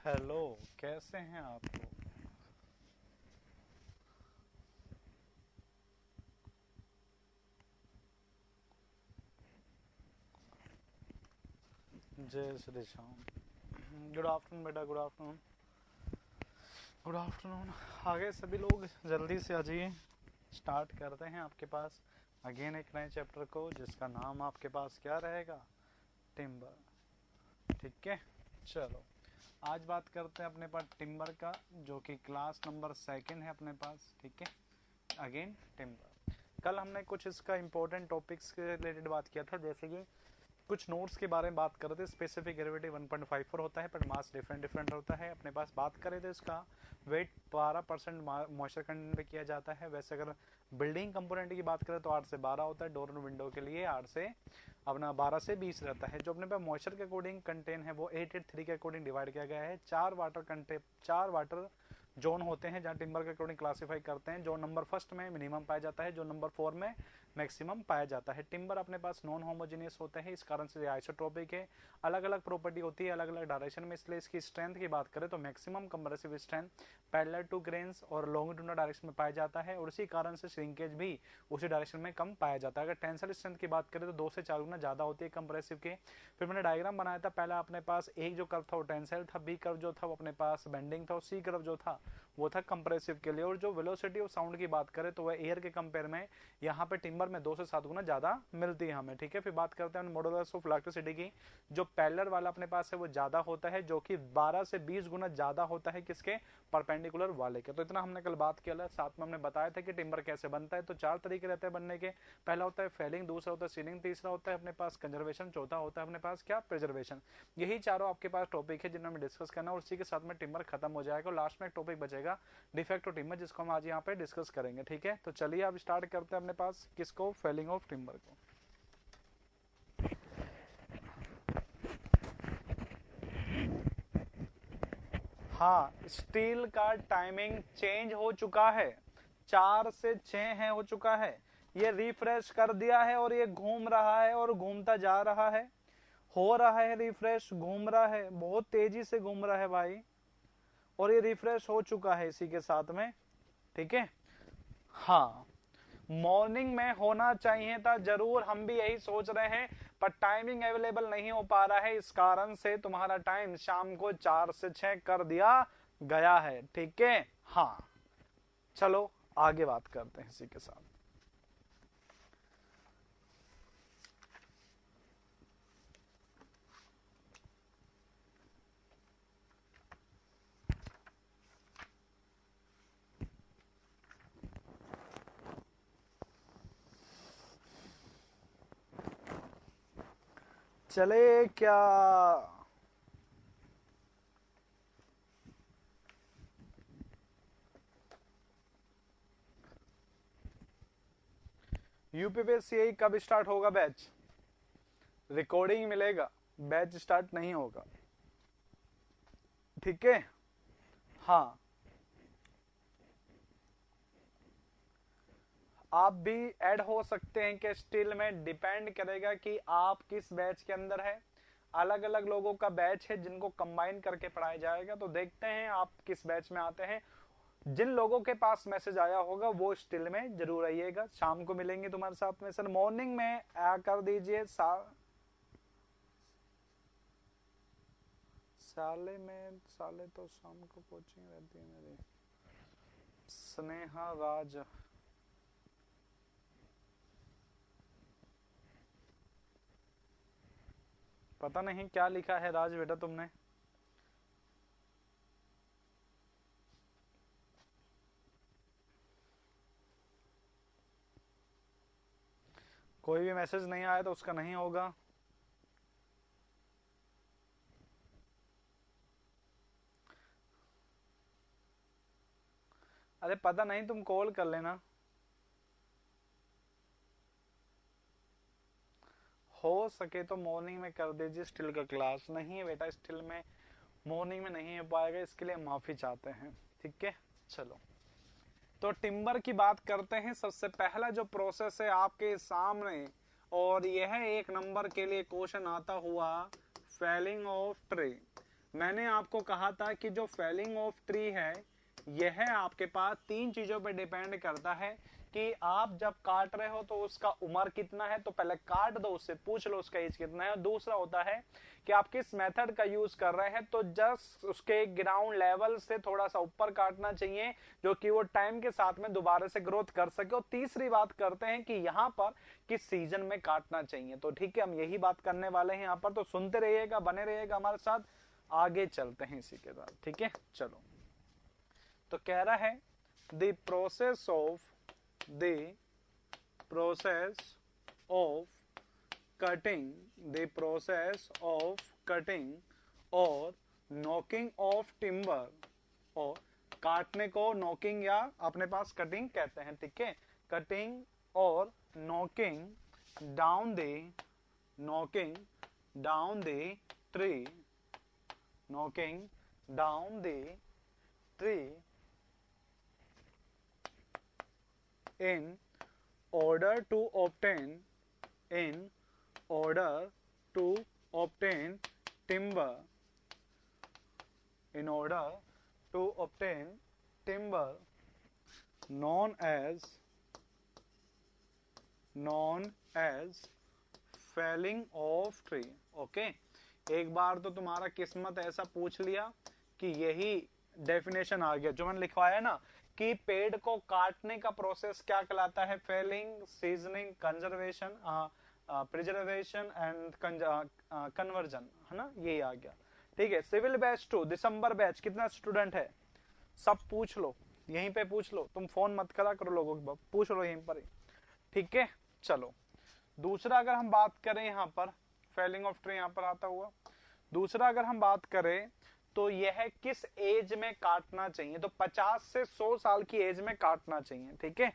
Hello, कैसे हैं आप लोग। जय श्री श्याम। गुड आफ्टरनून बेटा, गुड आफ्टरनून। Good afternoon. आगे सभी लोग जल्दी से आ जाइए। स्टार्ट करते हैं आपके पास अगेन एक नए चैप्टर को, जिसका नाम आपके पास क्या रहेगा, टिम्बर। ठीक है, चलो आज बात करते हैं अपने पास टिम्बर का, जो कि क्लास नंबर 2 है अपने पास। ठीक है, अगेन टिम्बर। कल हमने कुछ इसका इंपॉर्टेंट टॉपिक्स के रिलेटेड बात किया था, जैसे कि कुछ नोट्स के बारे में बात कर रहे थे। स्पेसिफिक डेरिवेटिव 1.54 होता है, पर मास डिफरेंट डिफरेंट होता है। अपने पास बात करें तो इसका वेट 12% मॉइस्चर कंटेंट पे किया जाता है। वैसे अगर बिल्डिंग कंपोनेंट की बात करें तो 8 से 12 होता है। डोर और विंडो के लिए 8 से अपना 12 से 20 रहता है। जो अपने पास मॉइस्चर के अकॉर्डिंग कंटेंट है वो 883 के अकॉर्डिंग डिवाइड किया गया है। 4 वाटर जोन होते हैं जहाँ टिम्बर के अकॉर्डिंग क्लासीफाई करते हैं। जो नंबर फर्स्ट में मिनिमम पाया जाता है, जो नंबर 4 में मैक्सिमम पाया जाता है। टिम्बर अपने पास नॉन होमोजेनियस होता है, इस कारण से आइसोट्रोपिक है। अलग अलग प्रॉपर्टी होती है अलग अलग डायरेक्शन में, इसलिए इसकी स्ट्रेंथ की बात करें तो maximum compressive strength parallel to grains और लॉन्गिट्यूडनल डायरेक्शन में पाया जाता है, और इसी कारण से श्रिंकेज भी उसी डायरेक्शन में कम पाया जाता है। अगर टेंसल स्ट्रेंथ की बात करें तो 2 से 4 गुना ज्यादा होती है कंप्रेसिव के। फिर मैंने डायग्राम बनाया था, पहला अपने पास एक जो कर्व था वो टेंसाइल था, बी कर्व जो था वो अपने पास बेंडिंग था, और सी कर्व जो था वो था कंप्रेसिव के लिए। और जो वेलोसिटी ऑफ साउंड की बात करें तो वह एयर के कंपेयर में यहाँ पे टिम्बर में 2 से 7 गुना ज्यादा मिलती है हमें। ठीक है, फिर बात करते हैं मॉडुलस ऑफ इलेक्ट्रिसिटी की। जो पैरेलल वाला अपने पास है वो ज्यादा होता है, जो कि 12 से 20 गुना ज्यादा होता है किसके, परपेंडिकुलर वाले के। तो इतना हमने कल बात किया। साथ में हमने बताया था कि टिम्बर कैसे बनता है। तो 4 तरीके रहते हैं बनने के। पहला होता है फेलिंग, दूसरा होता है सीलिंग, तीसरा होता है अपने पास कंजर्वेशन, चौथा होता है अपने पास क्या, प्रिजर्वेशन। यही चारों आपके पास टॉपिक है जिन्हें हमें डिस्कस करना, और उसी के साथ में टिम्बर खत्म हो जाएगा। और लास्ट में एक टॉपिक बचेगा डिफेक्ट ऑफ टिम्बर, जिसको हम आज यहाँ पे डिस्कस करेंगे। ठीक है, तो चलिए अब स्टार्ट करते हैं अपने पास किसको, फेलिंग ऑफ टिम्बर को। हाँ, स्टील का टाइमिंग चेंज हो चुका है, 4 से 6 है हो चुका है। ये रिफ्रेश कर दिया है और ये घूम रहा है और घूमता जा रहा है, हो रहा है रिफ्रेश, घूम रहा है, बहुत तेजी से घूम रहा है भाई, और ये रिफ्रेश हो चुका है इसी के साथ में। ठीक है, हाँ मॉर्निंग में होना चाहिए था जरूर, हम भी यही सोच रहे हैं, पर टाइमिंग अवेलेबल नहीं हो पा रहा है, इस कारण से तुम्हारा टाइम शाम को 4 से 6 कर दिया गया है। ठीक है, हाँ चलो आगे बात करते हैं इसी के साथ। चले क्या, यूपीपीएससी कब स्टार्ट होगा बैच, रिकॉर्डिंग मिलेगा, बैच स्टार्ट नहीं होगा। ठीक है, हाँ आप भी ऐड हो सकते हैं कि स्टिल में डिपेंड करेगा कि आप किस बैच के अंदर है। अलग अलग लोगों का बैच है जिनको कंबाइन करके पढ़ाया जाएगा, तो देखते हैं आप किस बैच में आते हैं। जिन लोगों के पास मैसेज आया होगा वो स्टिल में जरूर आइएगा, शाम को मिलेंगे तुम्हारे साथ में। सर मॉर्निंग में कर दीजिए, साले तो शाम को कोचिंग रहती है मेरी। स्नेहा राज, पता नहीं क्या लिखा है राज बेटा तुमने। कोई भी मैसेज नहीं आया तो उसका नहीं होगा। अरे पता नहीं, तुम कॉल कर लेना। हो सके तो मॉर्निंग में कर दीजिए स्टिल का क्लास। नहीं है बेटा, स्टिल में मॉर्निंग में नहीं हो पाएगा, इसके लिए माफी चाहते हैं। ठीक है, चलो तो टिम्बर की बात करते हैं। सबसे पहला जो प्रोसेस है आपके सामने, और यह एक नंबर के लिए क्वेश्चन आता हुआ, फेलिंग ऑफ ट्री। मैंने आपको कहा था कि जो फेलिंग ऑफ ट्री है यह आपके पास तीन चीजों पे डिपेंड करता है कि आप जब काट रहे हो तो उसका उम्र कितना है, तो पहले काट दो, उससे पूछ लो उसका एज कितना है। दूसरा होता है कि आप किस मेथड का यूज कर रहे हैं, तो जस्ट उसके ग्राउंड लेवल से थोड़ा सा ऊपर काटना चाहिए जो कि वो टाइम के साथ में दोबारा से ग्रोथ कर सके। और तीसरी बात करते हैं कि यहाँ पर किस सीजन में काटना चाहिए। तो ठीक है, हम यही बात करने वाले हैं यहाँ पर, तो सुनते रहिएगा, बने रहिएगा हमारे साथ, आगे चलते हैं इसी के साथ। ठीक है, चलो। तो कह रहा है the process of cutting, the process of cutting और नॉकिंग ऑफ टिम्बर, और काटने को नॉकिंग या अपने पास कटिंग कहते हैं। ठीक है, कटिंग और knocking down the tree, knocking down the tree in order to obtain timber, in order to obtain timber known as felling of tree। Okay, एक बार तो तुम्हारा किस्मत ऐसा पूछ लिया कि यही डेफिनेशन आ गया जो मैंने लिखवाया ना कि पेड़ को काटने का प्रोसेस क्या कहलाता है, felling, seasoning, conservation, preservation and conversion, है ना, यही आ गया। ठीक है, सिविल बैच 2 दिसंबर बैच कितना स्टूडेंट है, सब पूछ लो, यहीं पे पूछ लो, तुम फोन मत करा करो लोगों को, पूछ लो यहीं पर ही। ठीक है, चलो। दूसरा अगर हम बात करें यहाँ पर फेलिंग ऑफ ट्री यहाँ पर आता हुआ, दूसरा अगर हम बात करें तो यह किस एज में काटना चाहिए, तो 50 से 100 साल की एज में काटना चाहिए। ठीक है,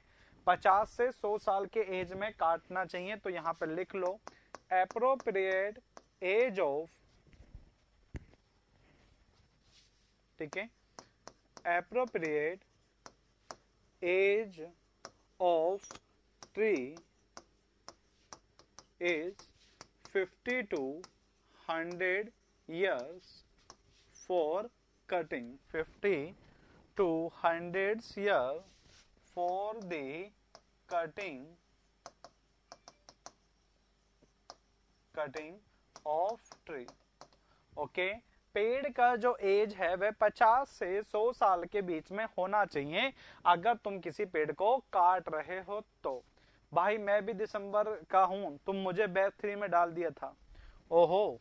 50 से 100 साल के एज में काटना चाहिए। तो यहाँ पे लिख लो एप्रोप्रिएट एज ऑफ, ठीक है, appropriate age of tree is 50 to 100 years for cutting, 50 to 100 years for the cutting of tree। Okay, पेड़ का जो एज है वह 50 से 100 साल के बीच में होना चाहिए अगर तुम किसी पेड़ को काट रहे हो तो। भाई मैं भी दिसंबर का हूं, तुम मुझे बैच 3 में डाल दिया था। ओहो,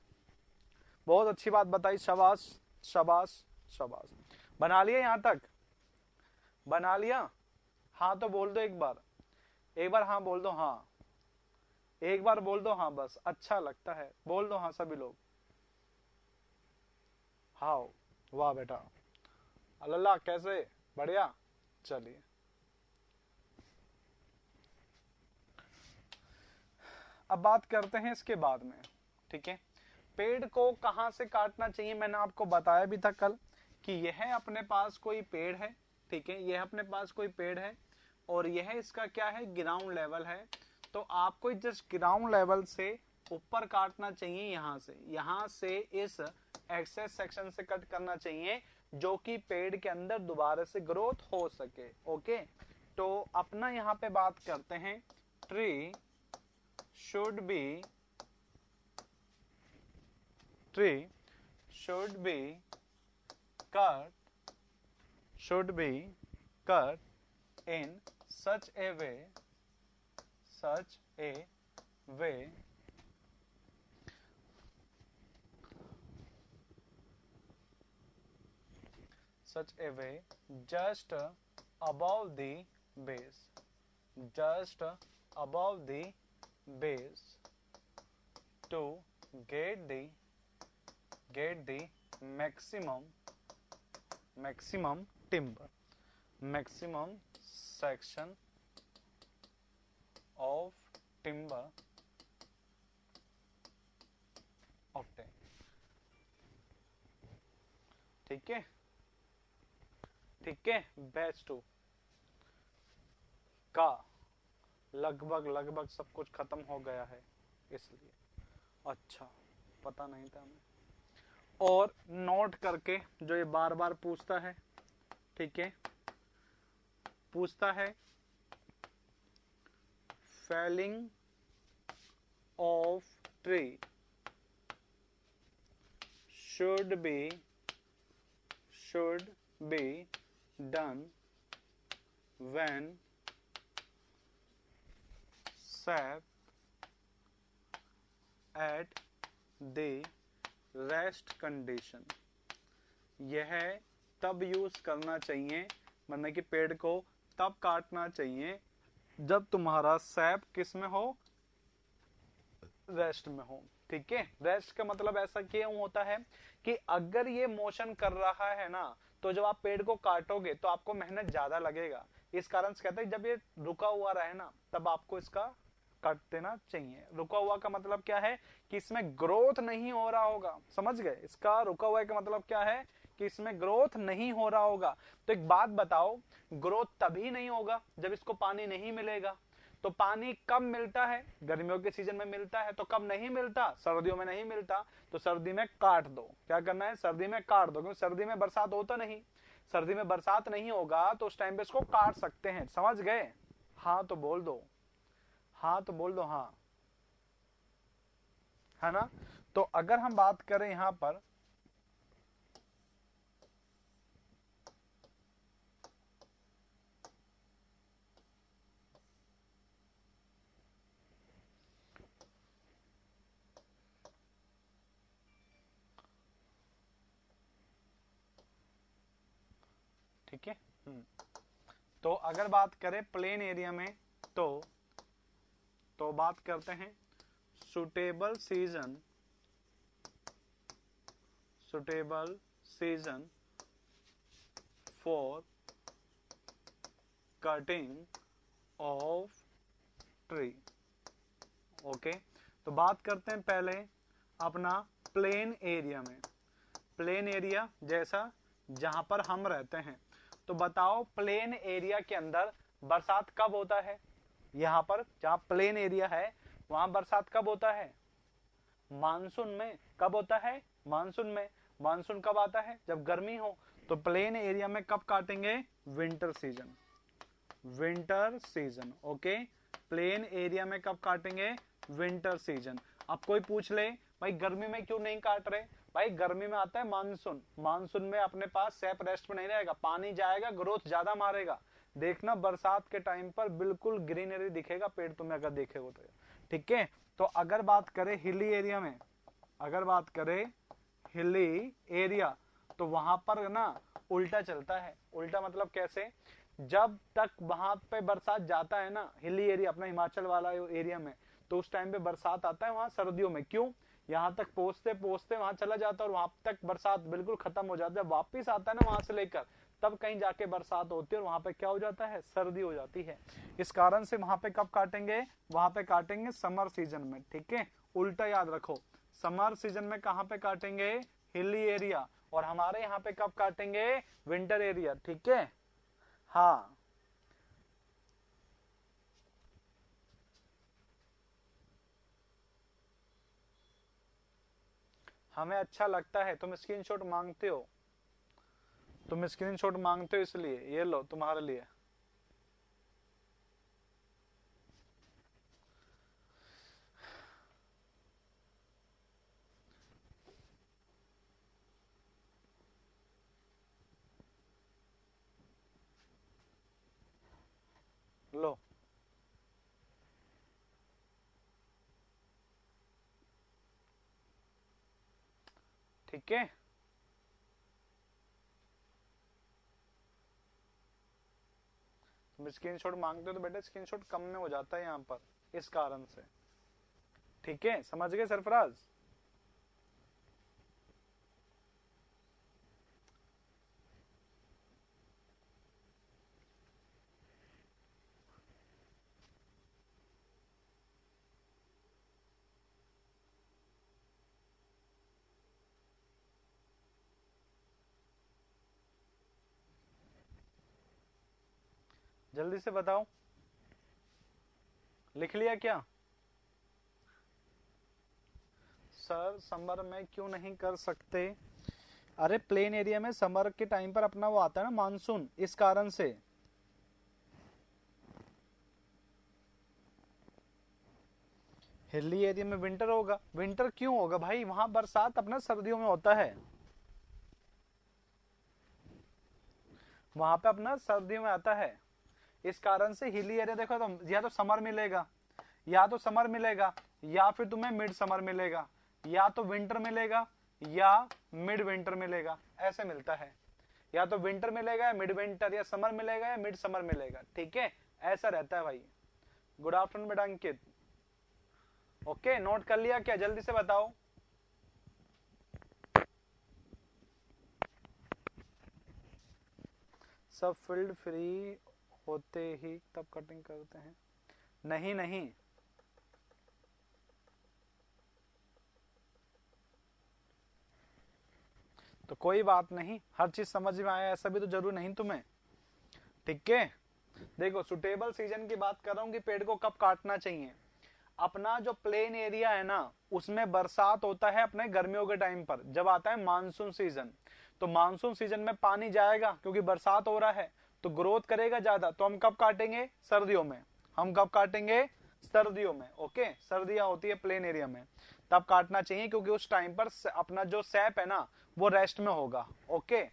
बहुत अच्छी बात बताई, शाबाश शाबाश शाबाश। बना लिया यहां तक, बना लिया? हाँ तो बोल दो एक बार, एक बार हाँ बोल दो, हाँ एक बार बोल दो हाँ, बस अच्छा लगता है, बोल दो हाँ सभी लोग। हाँ, वाह बेटा, अल्लाह कैसे, बढ़िया। चलिए अब बात करते हैं इसके बाद में। ठीक है, पेड़ को कहां से काटना चाहिए, मैंने आपको बताया भी था कल कि यह अपने पास कोई पेड़ है। ठीक है, यह अपने पास कोई पेड़ है और यह इसका क्या है, ग्राउंड लेवल है। तो आपको जस्ट ग्राउंड लेवल से ऊपर काटना चाहिए, यहां से इस एक्सेस सेक्शन से कट करना चाहिए जो कि पेड़ के अंदर दोबारा से ग्रोथ हो सके। ओके, तो अपना यहाँ पे बात करते हैं, tree should be cut in such a way just above the base to get the maximum timber, maximum section of timber obtain। ठीक है, ठीक है, बैच 2 का लगभग सब कुछ खत्म हो गया है, इसलिए अच्छा पता नहीं था हमें। और नोट करके जो ये बार बार पूछता है, ठीक है, पूछता है felling of tree should be done when sap at the rest condition। यह तब यूज करना चाहिए, मतलब कि पेड़ को तब काटना चाहिए जब तुम्हारा सैप किस में हो, रेस्ट में हो। ठीक है, रेस्ट का मतलब ऐसा क्यों होता है कि अगर ये मोशन कर रहा है ना, तो जब आप पेड़ को काटोगे तो आपको मेहनत ज्यादा लगेगा। इस कारण से कहते हैं जब ये रुका हुआ रहे ना, तब आपको इसका काट देना चाहिए। रुका हुआ का मतलब क्या है कि इसमें ग्रोथ नहीं हो रहा होगा, समझ गए? इसका रुका हुआ का मतलब क्या है कि इसमें ग्रोथ नहीं हो रहा होगा। तो एक बात बताओ, ग्रोथ तभी नहीं होगा जब इसको पानी नहीं मिलेगा। तो पानी कब मिलता है? गर्मियों के सीजन में मिलता है। तो कब नहीं मिलता? सर्दियों में नहीं मिलता। तो सर्दी में काट दो। क्या करना है? सर्दी में काट दो, क्योंकि सर्दी में बरसात होता नहीं। सर्दी में बरसात नहीं होगा तो उस टाइम पे इसको काट सकते हैं। समझ गए? हाँ तो बोल दो, हाँ तो बोल दो, हाँ, है ना? तो अगर हम बात करें यहां पर, ठीक है, तो अगर बात करें प्लेन एरिया में, तो बात करते हैं suitable season for cutting of tree. Okay, तो बात करते हैं पहले अपना प्लेन एरिया में। प्लेन एरिया जैसा जहां पर हम रहते हैं, तो बताओ प्लेन एरिया के अंदर बरसात कब होता है? यहां पर जहां प्लेन एरिया है वहां बरसात कब होता है? मानसून में। कब होता है? मानसून में। मानसून कब आता है? जब गर्मी हो। तो प्लेन एरिया में कब काटेंगे? Winter season. Winter season, okay. Plain area में कब काटेंगे? Winter season. अब कोई पूछ ले भाई गर्मी में क्यों नहीं काट रहे? भाई गर्मी में आता है मानसून। मानसून में अपने पास सैप रेस्ट में नहीं रहेगा, पानी जाएगा, ग्रोथ ज्यादा मारेगा। देखना बरसात के टाइम पर बिल्कुल ग्रीनरी दिखेगा पेड़, तुम्हें अगर देखे हो तो। ठीक है, तो अगर बात करें हिली एरिया में, अगर बात करें हिली एरिया, तो वहां पर ना उल्टा चलता है। उल्टा मतलब कैसे? जब तक वहां पे बरसात जाता है ना, हिली एरिया अपना हिमाचल वाला एरिया में, तो उस टाइम पे बरसात आता है वहां सर्दियों में। क्यों? यहाँ तक पहुंचते पहुंचते वहां चला जाता है और वहां तक बरसात बिल्कुल खत्म हो जाता है। वापिस आता है ना वहां से लेकर, तब कहीं जाके बरसात होती है और वहां पे क्या हो जाता है? सर्दी हो जाती है। इस कारण से वहां पे कब काटेंगे? वहां पे काटेंगे समर सीजन में। ठीक है, उल्टा याद रखो, समर सीजन में कहां पे काटेंगे? Hilly area. और हमारे यहाँ पे कब काटेंगे? Winter area. ठीक है, हाँ। हमें अच्छा लगता है, तुम स्क्रीनशॉट मांगते हो, तुम स्क्रीनशॉट मांगते हो, इसलिए ये लो तुम्हारे लिए। लो, ठीक है। तुम स्क्रीनशॉट मांगते हो तो बेटा स्क्रीनशॉट कम में हो जाता है यहाँ पर, इस कारण से। ठीक है, समझ गए सरफराज? जल्दी से बताओ, लिख लिया क्या? सर समर में क्यों नहीं कर सकते? अरे प्लेन एरिया में समर के टाइम पर अपना वो आता है ना मानसून, इस कारण से। हिली एरिया में विंटर होगा। विंटर क्यों होगा भाई? वहां बरसात अपना सर्दियों में होता है, वहां पे अपना सर्दियों में आता है। इस कारण से हिली एरिया देखो तो या तो समर मिलेगा, या तो समर मिलेगा, या फिर तुम्हें मिड समर मिलेगा, या तो विंटर मिलेगा या मिड विंटर मिलेगा, ऐसे मिलता है। या तो विंटर मिलेगा या मिड विंटर, या समर मिलेगा या मिड समर मिलेगा, ठीक है, ऐसा रहता है भाई। गुड आफ्टरनून बेटा अंकित। ओके, नोट कर लिया क्या? जल्दी से बताओ। सब फील्ड फ्री होते ही तब कटिंग करते हैं? नहीं नहीं, तो कोई बात नहीं, हर चीज समझ में आया ऐसा भी तो जरूर नहीं तुम्हें, ठीक है। देखो सुटेबल सीजन की बात कर रहा हूँ कि पेड़ को कब काटना चाहिए। अपना जो प्लेन एरिया है ना, उसमें बरसात होता है अपने गर्मियों के टाइम पर, जब आता है मानसून सीजन। तो मानसून सीजन में पानी जाएगा क्योंकि बरसात हो रहा है, तो ग्रोथ करेगा ज्यादा। तो हम कब काटेंगे? सर्दियों में। हम कब काटेंगे? सर्दियों में। ओके, सर्दियां होती है प्लेन एरिया में, तब काटना चाहिए क्योंकि उस टाइम पर अपना जो सैप है ना वो रेस्ट में होगा। ओके,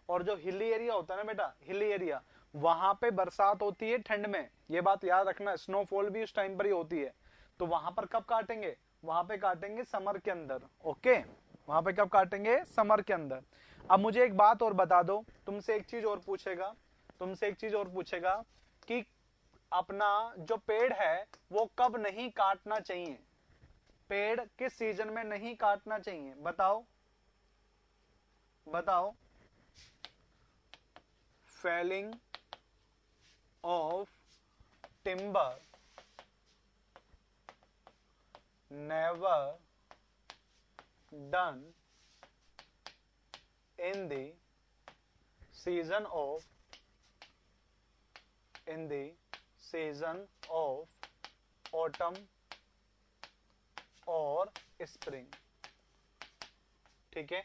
और जो हिली एरिया होता है ना बेटा, हिली एरिया, वहां पे बरसात होती है ठंड में, ये बात याद रखना, स्नोफॉल भी उस टाइम पर ही होती है। तो वहां पर कब काटेंगे? वहां पे काटेंगे समर के अंदर। ओके, वहां पे कब काटेंगे? समर के अंदर। अब मुझे एक बात और बता दो, तुमसे एक चीज और पूछेगा, तुमसे एक चीज और पूछेगा कि अपना जो पेड़ है वो कब नहीं काटना चाहिए? पेड़ किस सीजन में नहीं काटना चाहिए? बताओ बताओ। Felling of timber never done in the season of autumn और स्प्रिंग, ठीक है,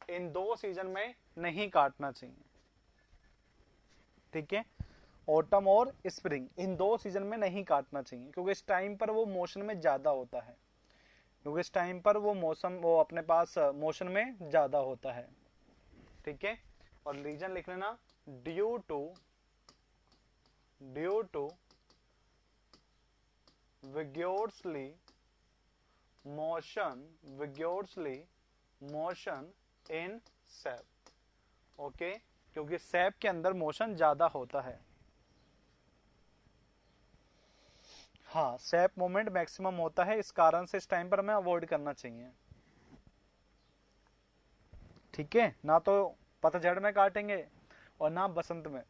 इन दो सीजन में नहीं काटना चाहिए, ठीक है। ऑटम और स्प्रिंग, इन दो सीजन में नहीं काटना चाहिए क्योंकि इस टाइम पर वो मोशन में ज्यादा होता है, क्योंकि इस टाइम पर वो मौसम वो अपने पास मोशन में ज्यादा होता है, ठीक है। और रीजन लिख लेना, due to vigorously motion in sap। Okay, क्योंकि सैप के अंदर मोशन ज्यादा होता है। हाँ, सैप मोमेंट मैक्सिमम होता है, इस कारण से इस टाइम पर हमें अवॉइड करना चाहिए, ठीक है। ना तो पतझड़ में काटेंगे और ना बसंत में।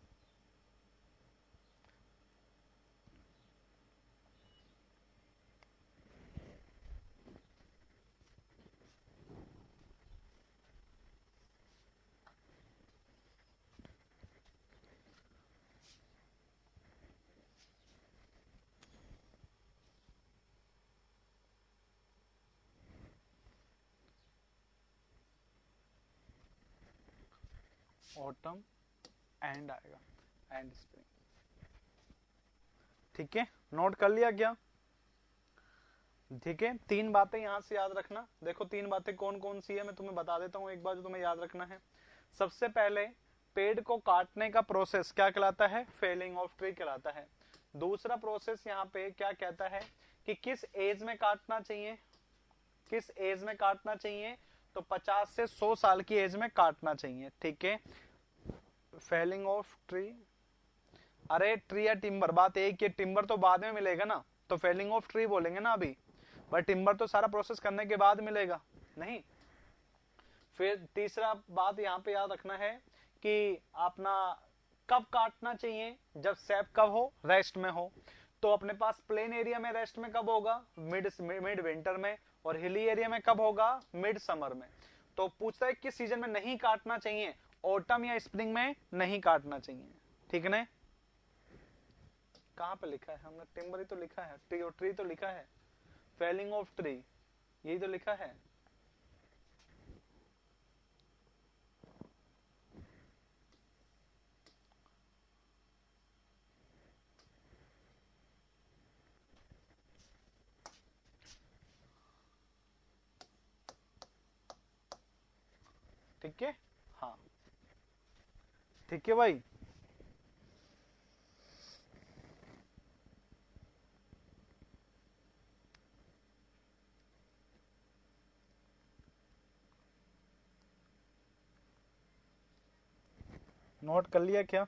ऑटम एंड आएगा, एंड स्प्रिंग, ठीक है। नोट कर लिया क्या? ठीक है, तीन बातें यहां से याद रखना। देखो तीन बातें कौन कौन सी है मैं तुम्हें बता देता हूं एक बार, जो तुम्हें याद रखना है। सबसे पहले, पेड़ को काटने का प्रोसेस क्या कहलाता है? फेलिंग ऑफ ट्री कहलाता है। दूसरा प्रोसेस यहाँ पे क्या कहता है कि किस एज में काटना चाहिए? किस एज में काटना चाहिए? तो 50 से 100 साल की एज में काटना चाहिए, ठीक है। फेलिंग ऑफ ट्री, अरे ट्री या टिम्बर, बात एक ही, टिम्बर तो बाद में मिलेगा ना, तो फेलिंग ऑफ ट्री बोलेंगे ना अभी, बट टिम्बर तो सारा प्रोसेस करने के बाद मिलेगा नहीं। फिर तीसरा बात यहाँ पे याद रखना है कि अपना कब काटना चाहिए? जब सैप कब हो? रेस्ट में हो। तो अपने पास प्लेन एरिया में रेस्ट में कब होगा? मिड विंटर में। और हिली एरिया में कब होगा? मिड समर में। तो पूछता है किस सीजन में नहीं काटना चाहिए? ऑटम या स्प्रिंग में नहीं काटना चाहिए, ठीक है ना। कहाँ पे लिखा है? हमने टिम्बर ही तो लिखा है, ट्री तो लिखा है, फेलिंग ऑफ ट्री यही तो लिखा है। ठीक है, हाँ ठीक है भाई। नोट कर लिया क्या?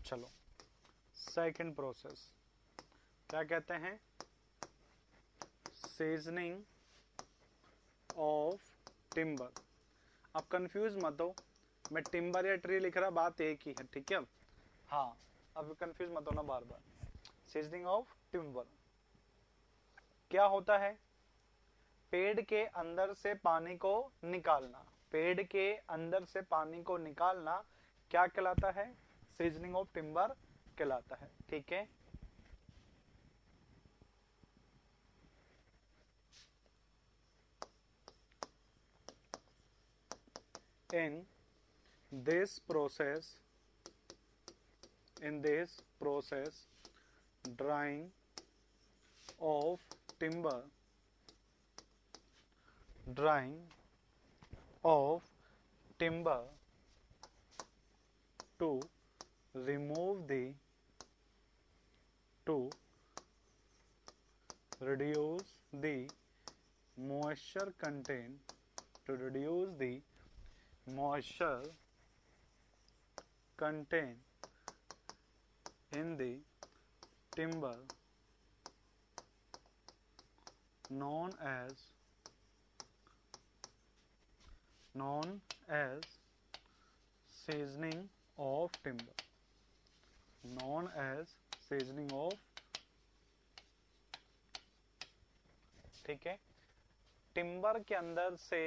चलो, सेकंड प्रोसेस क्या कहते हैं? Seasoning of timber. अब कंफ्यूज मत हो, मैं टिम्बर या ट्री लिख रहा, बात एक ही है, ठीक है। हाँ, अब कंफ्यूज मत होना बार बार। सीजनिंग ऑफ टिम्बर क्या होता है? पेड़ के अंदर से पानी को निकालना। पेड़ के अंदर से पानी को निकालना क्या कहलाता है? सीजनिंग ऑफ टिम्बर कहलाता है, ठीक है। in this process in this process drying of timber drying of timber to remove the to reduce the moisture content to reduce the moisture content in the timber known as seasoning of timber known as seasoning of, ठीक है। Timber के अंदर से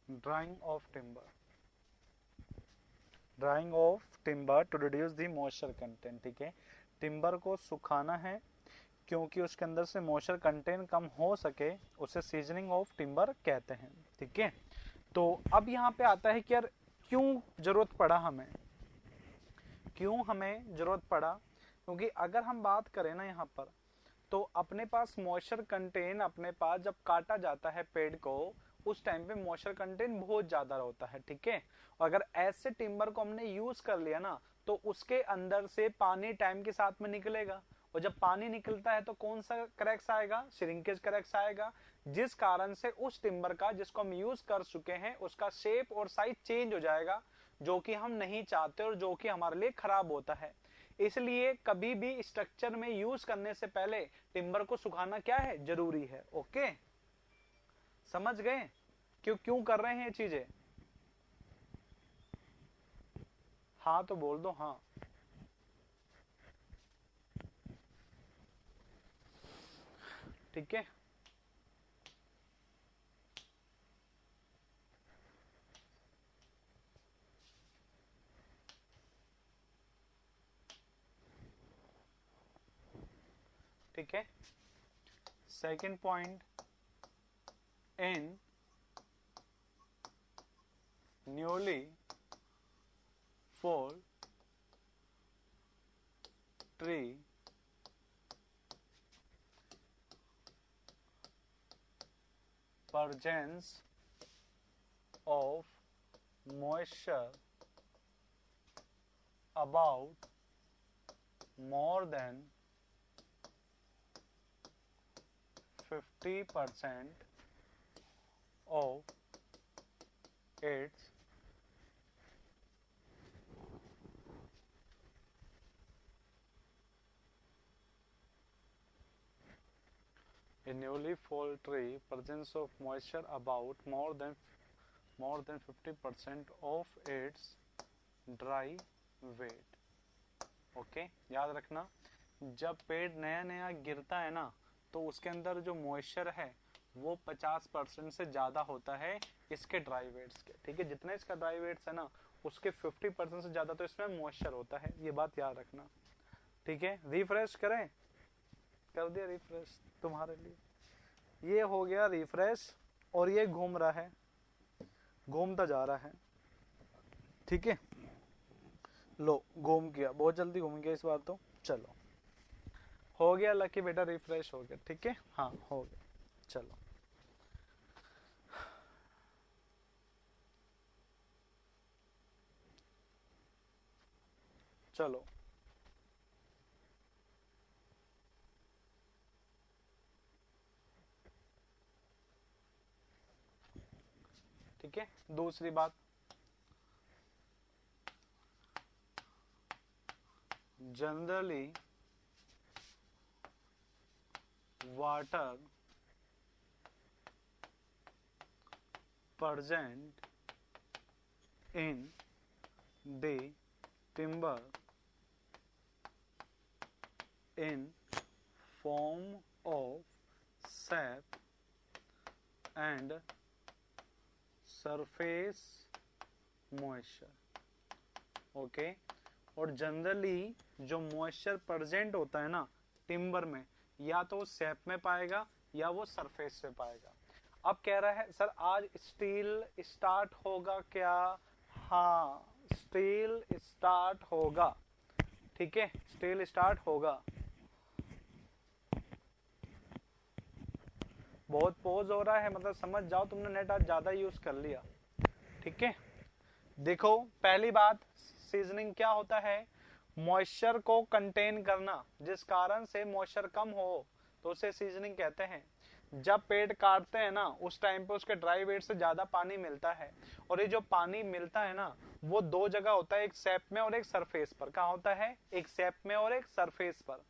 drying of timber to reduce the moisture content, ठीक है। Timber को सुखाना है क्योंकि उसके अंदर से मॉइस्चर कंटेंट कम हो सके, उसे सीजनिंग ऑफ टिम्बर कहते हैं, ठीक है। तो अब यहाँ पे आता है कि यार क्यों जरूरत पड़ा हमें, क्योंकि अगर हम बात करें ना यहाँ पर, तो अपने पास मॉइस्चर कंटेंट, अपने पास जब काटा जाता है पेड़ को, उस टाइम पे मॉइस्चर कंटेंट बहुत ज्यादा होता है, ठीक है। अगर ऐसे टिम्बर को हमने यूज कर लिया ना, तो उसके अंदर से पानी टाइम के साथ में निकलेगा, और जब पानी निकलता है तो कौन सा क्रैक्स आएगा? श्रिंकेज क्रैक्स आएगा, जिस कारण से उस टिम्बर का जिसको हम यूज कर चुके हैं उसका शेप और साइज चेंज हो जाएगा, जो कि हम नहीं चाहते और जो कि हमारे लिए खराब होता है। इसलिए कभी भी स्ट्रक्चर में यूज करने से पहले टिम्बर को सुखाना क्या है? जरूरी है। ओके, समझ गए क्यों क्यों कर रहे हैं ये चीजें? हाँ तो बोल दो हाँ। ठीक है, ठीक है। Second point, in newly fall tree presence of moisture about more than 50% of its a newly fall tree presence of moisture about more than 50% of its dry weight। Okay, याद रखना, जब पेड़ नया नया गिरता है ना, तो उसके अंदर जो मॉइस्चर है वो 50% से ज्यादा होता है इसके ड्राई वेट्स के, ठीक है। जितने इसका ड्राई वेट्स है ना उसके 50% से ज्यादा तो इसमें मॉइस्चर होता है, ये बात याद रखना, ठीक है। रिफ्रेश करें, कर दिया रिफ्रेश तुम्हारे लिए, ये हो गया रिफ्रेश और ये घूम रहा है, घूमता जा रहा है, ठीक है। लो घूम गया, बहुत जल्दी घूम गया इस बार तो। चलो हो गया लकी बेटा, रिफ्रेश हो गया, ठीक है, हाँ हो गया। चलो चलो ठीक है। दूसरी बात, generally water present in the timber in form of sap and surface moisture, okay. और जनरली जो मॉइस्चर प्रेजेंट होता है ना टिम्बर में, या तो सैप में पाएगा या वो सरफेस पे पाएगा। अब कह रहा है सर आज स्टील स्टार्ट होगा क्या? हाँ स्टील स्टार्ट होगा, ठीक है, स्टील स्टार्ट होगा। बहुत पोज हो रहा है, मतलब समझ जाओ तुमने नेट आज ज्यादा यूज कर लिया, ठीक है। देखो पहली बात, सीजनिंग क्या होता है? मॉइस्चर को कंटेन करना, जिस कारण से मॉइस्चर कम हो तो उसे सीजनिंग कहते हैं। जब पेड़ काटते हैं ना उस टाइम पे उसके ड्राई वेट से ज्यादा पानी मिलता है, और ये जो पानी मिलता है ना वो दो जगह होता है, एक सैप में और एक सरफेस पर। कहाँ होता है? एक सैप में और एक सरफेस पर।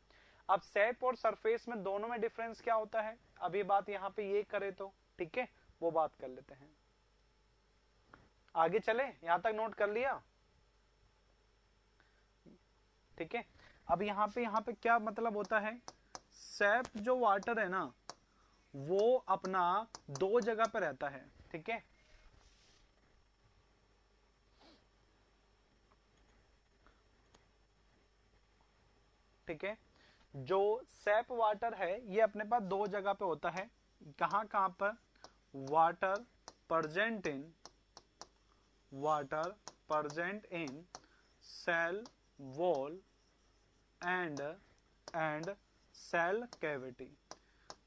अब सैप और सरफेस में दोनों में डिफरेंस क्या होता है? अब ये बात यहाँ पे ये करे तो ठीक है, वो बात कर लेते हैं। आगे चले, यहां तक नोट कर लिया, ठीक है। अब यहाँ पे क्या मतलब होता है? सैप जो वाटर है ना वो अपना दो जगह पे रहता है, ठीक है। ठीक है, जो सैप वाटर है ये अपने पास दो जगह पे होता है। कहां कहां पर? Water present in cell wall and cell cavity.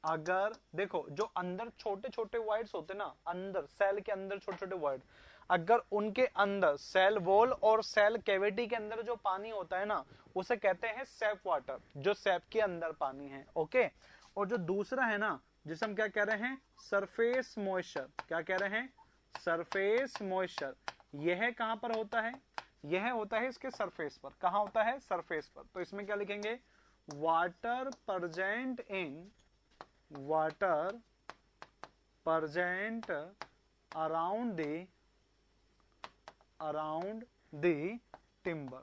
अगर देखो जो अंदर छोटे छोटे वाइड्स होते ना, अंदर सेल के अंदर छोटे छोटे वाइड, अगर उनके अंदर सेल वॉल और सेल कैविटी के अंदर जो पानी होता है ना उसे कहते हैं सैप वाटर, जो सैप के अंदर पानी है, ओके। और जो दूसरा है ना जिसे हम क्या कह रहे हैं? Surface moisture. क्या कह रहे हैं? Surface moisture. यह कहां पर होता है? यह होता है इसके सरफेस पर। कहां होता है? सरफेस पर। तो इसमें क्या लिखेंगे? Water present in around the timber,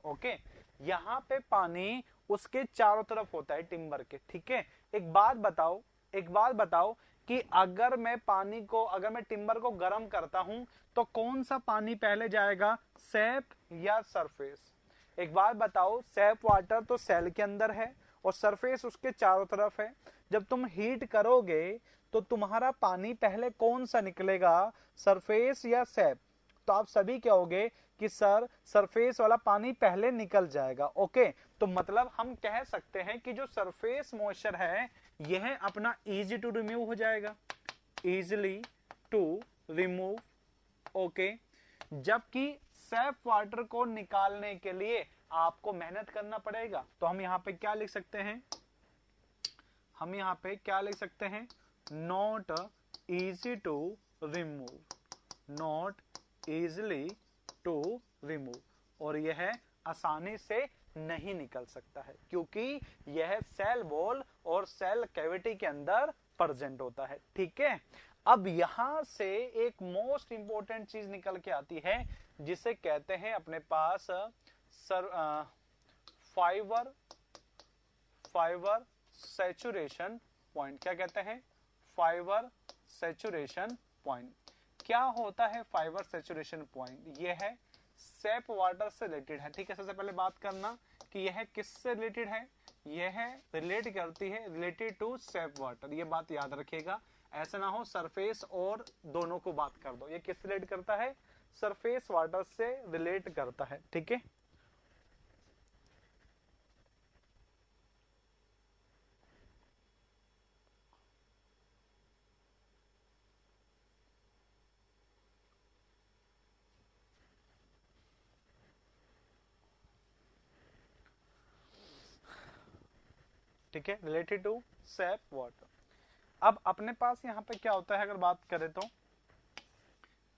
okay. यहाँ पे पानी उसके चारों तरफ होता है टिम्बर के, ठीक है। एक बात बताओ कि अगर मैं टिम्बर को गर्म करता हूं तो कौन सा पानी पहले जाएगा, सैप या सरफेस? एक बात बताओ, सैप वाटर तो सेल के अंदर है और सरफेस उसके चारों तरफ है। जब तुम हीट करोगे तो तुम्हारा पानी पहले कौन सा निकलेगा, सरफेस या सैप? तो आप सभी कहोगे कि सर सरफेस वाला पानी पहले निकल जाएगा, ओके। तो मतलब हम कह सकते हैं कि जो सरफेस मॉइस्चर है यह अपना इजी टू रिमूव हो जाएगा, इजिली टू रिमूव, ओके। जबकि सैप वाटर को निकालने के लिए आपको मेहनत करना पड़ेगा। तो हम यहाँ पे क्या लिख सकते हैं? Not easy to remove, not easily to remove. और यह आसानी से नहीं निकल सकता है क्योंकि यह सेल वॉल और सेल कैविटी के अंदर प्रेजेंट होता है, ठीक है। अब यहां से एक मोस्ट इंपोर्टेंट चीज निकल के आती है जिसे कहते हैं अपने पास फाइबर फाइबर सैचुरेशन पॉइंट। क्या कहते हैं? Fibre saturation point. क्या होता है फाइबर सैचुरेशन पॉइंट? यह है सेप वाटर से रिलेटेड है। ठीक है, सबसे पहले बात करना कि यह किससे रिलेटेड है। यह रिलेट करती है रिलेटेड टू सेप वाटर। ये बात याद रखिएगा, ऐसा ना हो सरफेस और दोनों को बात कर दो। ये किससे रिलेट करता है? सरफेस वाटर से रिलेट करता है। ठीक है, ठीक है, रिलेटेड टू सेप वाटर। अब अपने पास यहाँ पे क्या होता है अगर बात करें तो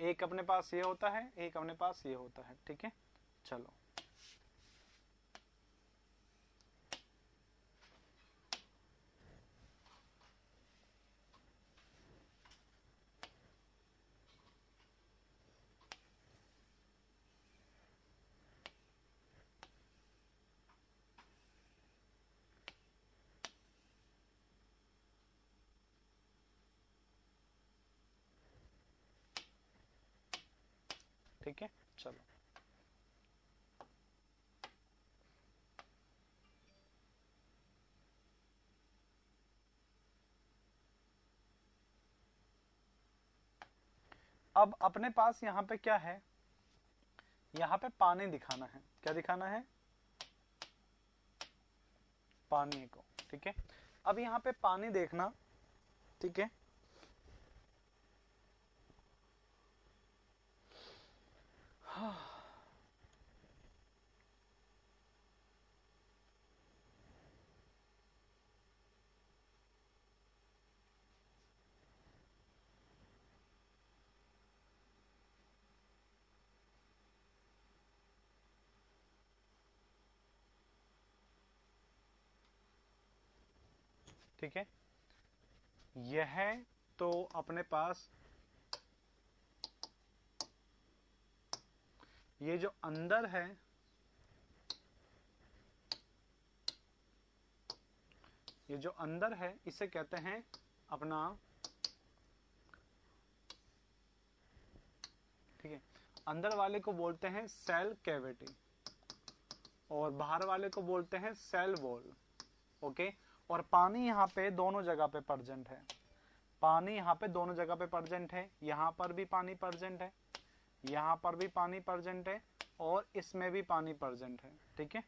एक अपने पास ये होता है, एक अपने पास ये होता है। ठीक है, चलो ठीक है, चलो अब अपने पास यहाँ पे क्या है? यहाँ पे पानी दिखाना है। क्या दिखाना है? पानी को। ठीक है, अब यहाँ पे पानी देखना। ठीक है, ठीक है, यह तो अपने पास ये जो अंदर है, ये जो अंदर है इसे कहते हैं अपना, ठीक है, अंदर वाले को बोलते हैं सेल कैविटी और बाहर वाले को बोलते हैं सेल वॉल। ओके, और पानी यहाँ पे दोनों जगह पे प्रेजेंट है। पानी यहाँ पे दोनों जगह पे प्रेजेंट है। यहाँ पर भी पानी प्रेजेंट है, यहाँ पर भी पानी प्रेजेंट है और इसमें भी पानी प्रेजेंट है। ठीक है,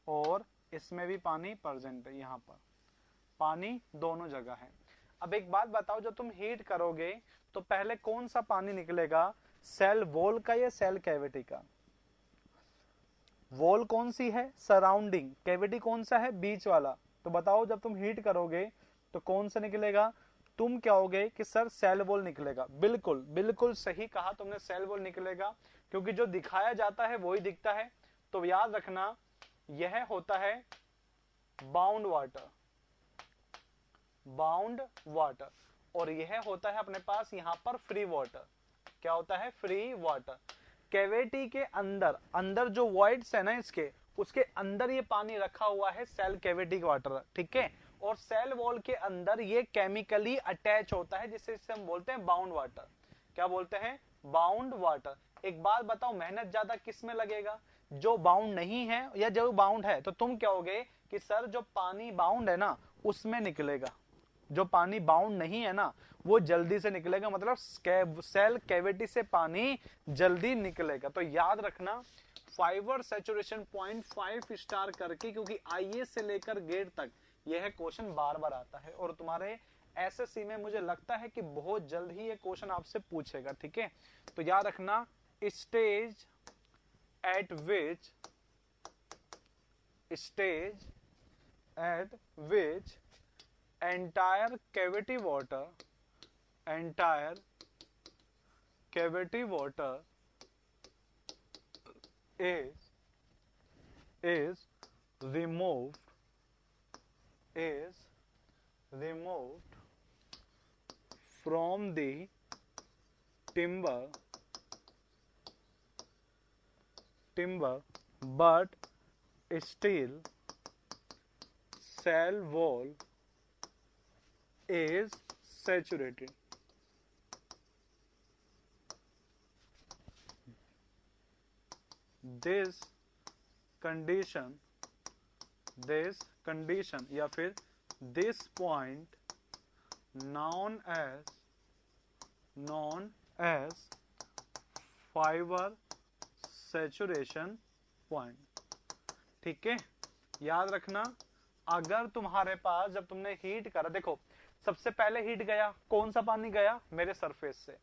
और इसमें भी पानी प्रेजेंट है। यहाँ पर पानी दोनों जगह है। अब एक बात बताओ, जब तुम हीट करोगे तो पहले कौन सा पानी निकलेगा? सेल वॉल का या सेल कैविटी का? वॉल कौन सी है? सराउंडिंग। कैविटी कौन सा है? बीच वाला। तो बताओ जब तुम हीट करोगे तो कौन सा निकलेगा? तुम क्या होगे कि सर सेल वॉल निकलेगा। बिल्कुल बिल्कुल सही कहा तुमने, सेल वॉल निकलेगा, क्योंकि जो दिखाया जाता है वही दिखता है। तो याद रखना यह होता है बाउंड वाटर, बाउंड वाटर, और यह होता है अपने पास यहाँ पर फ्री वाटर। क्या होता है? Free water. कैविटी के अंदर, अंदर जो वॉइड्स है ना इसके, उसके अंदर ये पानी रखा हुआ है सेल कैविटी वाटर। ठीक है, और सेल वॉल के अंदर ये केमिकली अटैच होता है, जिसे हम बोलते हैं बाउंड वाटर। क्या बोलते हैं? Bound water. एक बात बताओ, मेहनत ज्यादा किस में लगेगा? जो बाउंड नहीं है या जो बाउंड है? तो तुम क्या होगे कि सर जो पानी बाउंड है ना उसमें निकलेगा, जो पानी बाउंड नहीं है ना वो जल्दी से निकलेगा, मतलब सेल कैविटी से पानी जल्दी निकलेगा। तो याद रखना फाइबर सैचुरेशन पॉइंट 5 स्टार करके, क्योंकि आईएएस से लेकर गेट तक यह क्वेश्चन बार बार आता है और तुम्हारे एसएससी में मुझे लगता है कि बहुत जल्द ही ये क्वेश्चन आपसे पूछेगा। ठीक है, तो याद रखना stage eight which, stage eight which entire cavity water, entire cavity water is removed, is removed from the timber, but still cell wall is saturated. This condition या फिर this point known as fiber saturation point. ठीक है, याद रखना, अगर तुम्हारे पास जब तुमने हीट करा, देखो सबसे पहले हीट गया, कौन सा पानी गया, मेरे सरफेस से,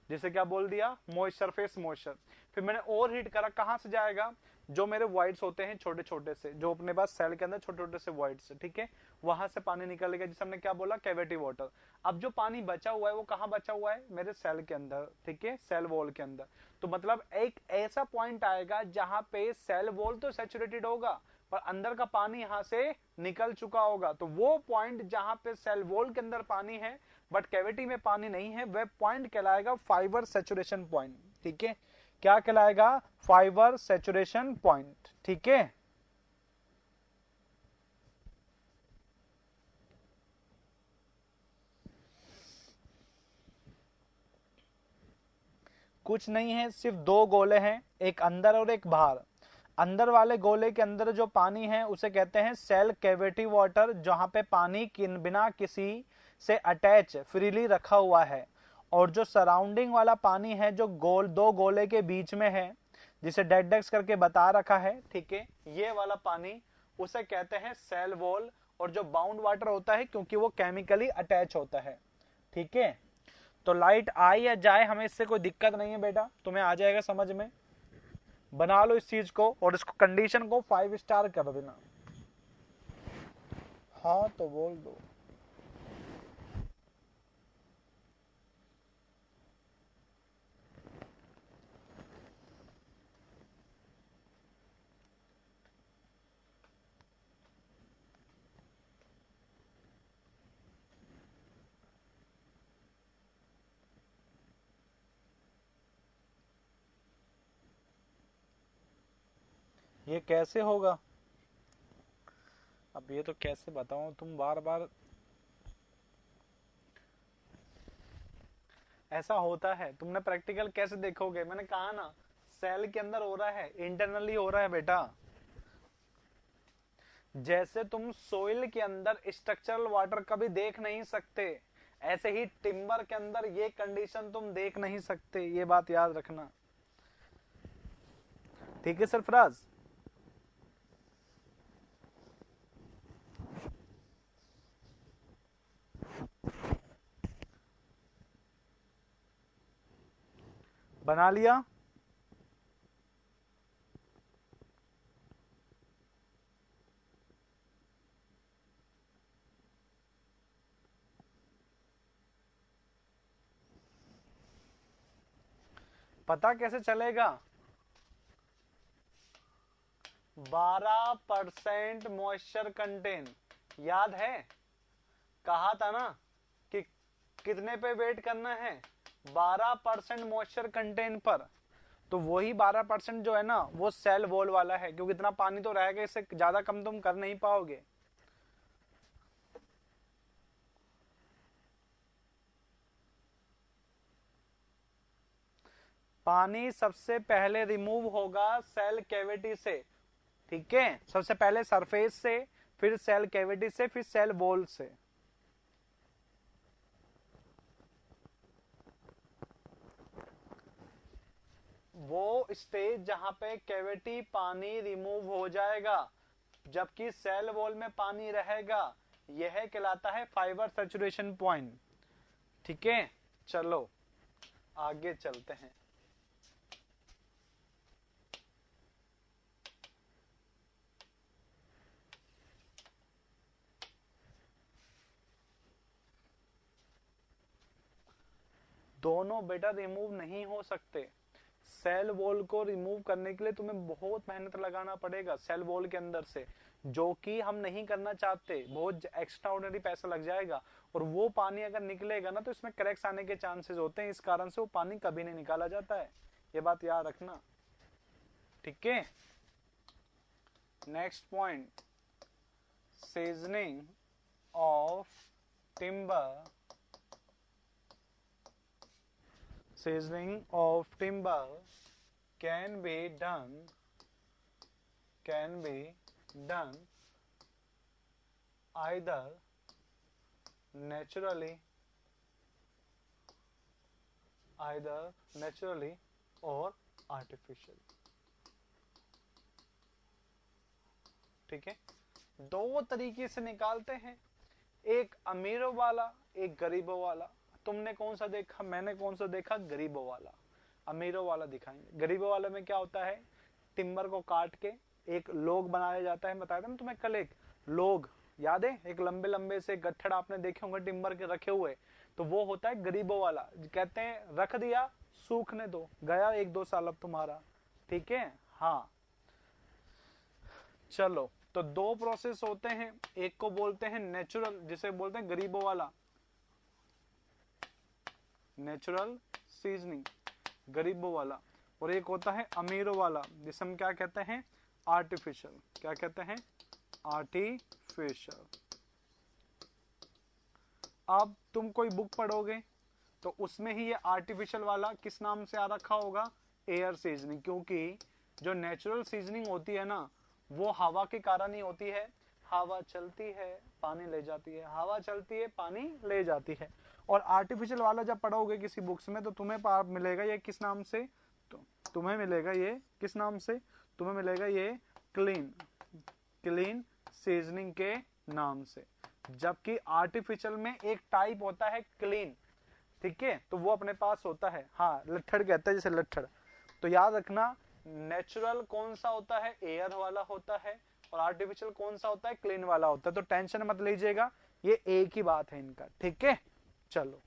जिसे क्या बोल दिया, मॉइस्ट सरफेस मॉइस्चर। फिर मैंने और हीट करा, कहां से जाएगा, जो मेरे वॉइड्स होते हैं छोटे छोटे से, जो अपने पास सेल के अंदर छोटे छोटे से वॉइड्स, ठीक है, वहां से पानी निकलेगा, जिसे हमने क्या बोला, कैविटी वाटर। अब जो पानी बचा हुआ है वो कहां बचा हुआ है, मेरे सेल के अंदर, ठीक है, सेल वॉल के अंदर। तो मतलब एक ऐसा पॉइंट आएगा जहां पे सेल वॉल तो सैचुरेटेड होगा पर अंदर का पानी यहां से निकल चुका होगा। तो वो पॉइंट जहां पे सेल वॉल के अंदर पानी है बट कैविटी में पानी नहीं है, वह पॉइंट कहलाएगा फाइबर सैचुरेशन पॉइंट। ठीक है, क्या कहलाएगा, फाइबर सैचुरेशन पॉइंट। ठीक है, कुछ नहीं है, सिर्फ दो गोले हैं, एक अंदर और एक बाहर। अंदर वाले गोले के अंदर जो पानी है उसे कहते हैं सेल कैविटी वाटर, जहां पे पानी बिना किसी से अटैच फ्रीली रखा हुआ है। और जो सराउंडिंग वाला पानी है जो दो गोले के बीच में है, जिसे डेड डेक्स करके बता रखा है, ठीक है, ये वाला पानी उसे कहते हैं सेल वॉल। और जो बाउंड वाटर होता है क्योंकि वो केमिकली अटैच होता है। ठीक है, तो लाइट आए या जाए हमें इससे कोई दिक्कत नहीं है बेटा, तुम्हें आ जाएगा समझ में। बना लो इस चीज को और इसको कंडीशन को 5 स्टार कर देना। हाँ तो बोल दो। ये कैसे होगा, अब ये तो कैसे बताऊं, तुम बार बार, ऐसा होता है, तुमने प्रैक्टिकल कैसे देखोगे, मैंने कहा ना सेल के अंदर हो रहा है, इंटरनली हो रहा है बेटा। जैसे तुम सोइल के अंदर स्ट्रक्चरल वाटर कभी देख नहीं सकते, ऐसे ही टिम्बर के अंदर ये कंडीशन तुम देख नहीं सकते, ये बात याद रखना। ठीक है सरफराज, बना लिया। पता कैसे चलेगा, 12% मॉइस्चर कंटेन, याद है, कहा था ना कि कितने पे वेट करना है, 12% मॉइस्चर कंटेन पर। तो वही 12% जो है ना वो सेल वॉल वाला है, क्योंकि इतना पानी तो रहेगा, इससे ज्यादा कम तुम कर नहीं पाओगे। पानी सबसे पहले रिमूव होगा सेल कैविटी से, ठीक है, सबसे पहले सरफेस से, फिर सेल कैविटी से, फिर सेल वॉल से। वो स्टेज जहां पे कैविटी पानी रिमूव हो जाएगा जबकि सेल वॉल में पानी रहेगा, यह कहलाता है फाइबर सैचुरेशन पॉइंट। ठीक है, चलो आगे चलते हैं। दोनों बेटा रिमूव नहीं हो सकते। सेल वॉल को रिमूव करने के लिए तुम्हें बहुत मेहनत लगाना पड़ेगा सेल वॉल के अंदर से, जो कि हम नहीं करना चाहते, बहुत एक्स्ट्रा ऑर्डिनरी पैसा लग जाएगा। और वो पानी अगर निकलेगा ना तो इसमें क्रैक्स आने के चांसेस होते हैं, इस कारण से वो पानी कभी नहीं निकाला जाता है, ये बात याद रखना। ठीक है, next point, seasoning of timber, seasoning of timber can be done either naturally or artificially. ठीक है, दो तरीके से निकालते हैं, एक अमीरों वाला, एक गरीबों वाला। तुमने कौन सा देखा, मैंने कौन सा देखा, गरीबों वाला। अमीरों वाला दिखाएंगे। गरीबों वाले में क्या होता है, टिम्बर को काट के एक लोग बनाया जाता है। बताया था ना तुम्हें कल, एक लोग याद है, एक लंबे लंबे से गट्ठड़ आपने देखे होंगे टिम्बर के रखे हुए, तो वो होता है गरीबों वाला। कहते हैं रख दिया, सूखने दो, गया 1-2 साल अब तुम्हारा। ठीक है, हाँ चलो, तो दो प्रोसेस होते हैं, एक को बोलते हैं नेचुरल, जिसे बोलते हैं गरीबों वाला, नेचुरल सीजनिंग, गरीबों वाला, और एक होता है अमीरों वाला, जिसे हम क्या कहते हैं, आर्टिफिशियल। क्या कहते हैं, आर्टिफिशियल। अब तुम कोई बुक पढ़ोगे तो उसमें ही ये आर्टिफिशियल वाला किस नाम से आ रखा होगा, एयर सीजनिंग। क्योंकि जो नेचुरल सीजनिंग होती है ना, वो हवा के कारण ही होती है। हवा चलती है, पानी ले जाती है, हवा चलती है, पानी ले जाती है। और आर्टिफिशियल वाला जब पढ़ोगे किसी बुक्स में, तो तुम्हें मिलेगा ये किस नाम से, तो तुम्हें मिलेगा ये किस नाम से, तुम्हें मिलेगा ये क्लीन सीजनिंग के नाम से। जबकि आर्टिफिशियल में एक टाइप होता है क्लीन, ठीक है, तो वो अपने पास होता है, हाँ लट्ठड़ कहते हैं, जैसे लट्ठड़। तो याद रखना, नेचुरल कौन सा होता है, एयर वाला होता है, और आर्टिफिशियल कौन सा होता है, क्लीन वाला होता है। तो टेंशन मत लीजिएगा, ये एक ही बात है इनका। ठीक है, चलो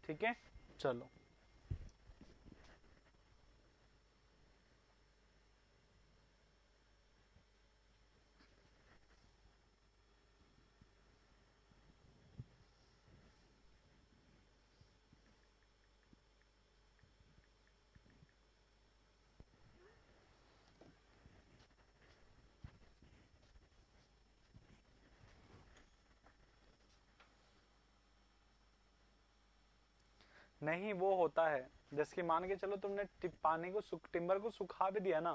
ठीक है, चलो नहीं, वो होता है जैसे कि मान के चलो तुमने पानी को टिम्बर को सुखा भी दिया ना,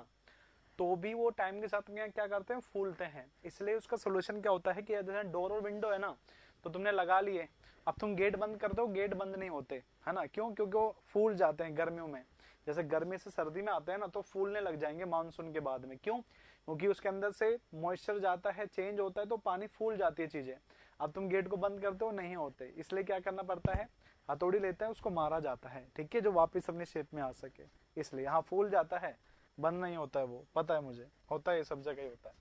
तो भी वो टाइम के साथ क्या करते हैं, फूलते हैं। इसलिए उसका सोल्यूशन क्या होता है कि जैसे डोर और विंडो है ना, तो तुमने लगा लिए, अब तुम गेट बंद कर दो, गेट बंद नहीं होते, है ना, क्यों, क्योंकि वो फूल जाते हैं गर्मियों में। जैसे गर्मी से सर्दी में आते हैं ना, तो फूलने लग जाएंगे मानसून के बाद में। क्यों, क्योंकि उसके अंदर से मॉइस्चर जाता है, चेंज होता है, तो पानी फूल जाती है चीजें। अब तुम गेट को बंद करते हो, नहीं होते, इसलिए क्या करना पड़ता है, हथौड़ी लेते हैं, उसको मारा जाता है, ठीक है, जो वापस अपनी शेप में आ सके। इसलिए हाँ, फूल जाता है, बंद नहीं होता है, वो पता है मुझे, होता है, ये सब जगह ही होता है।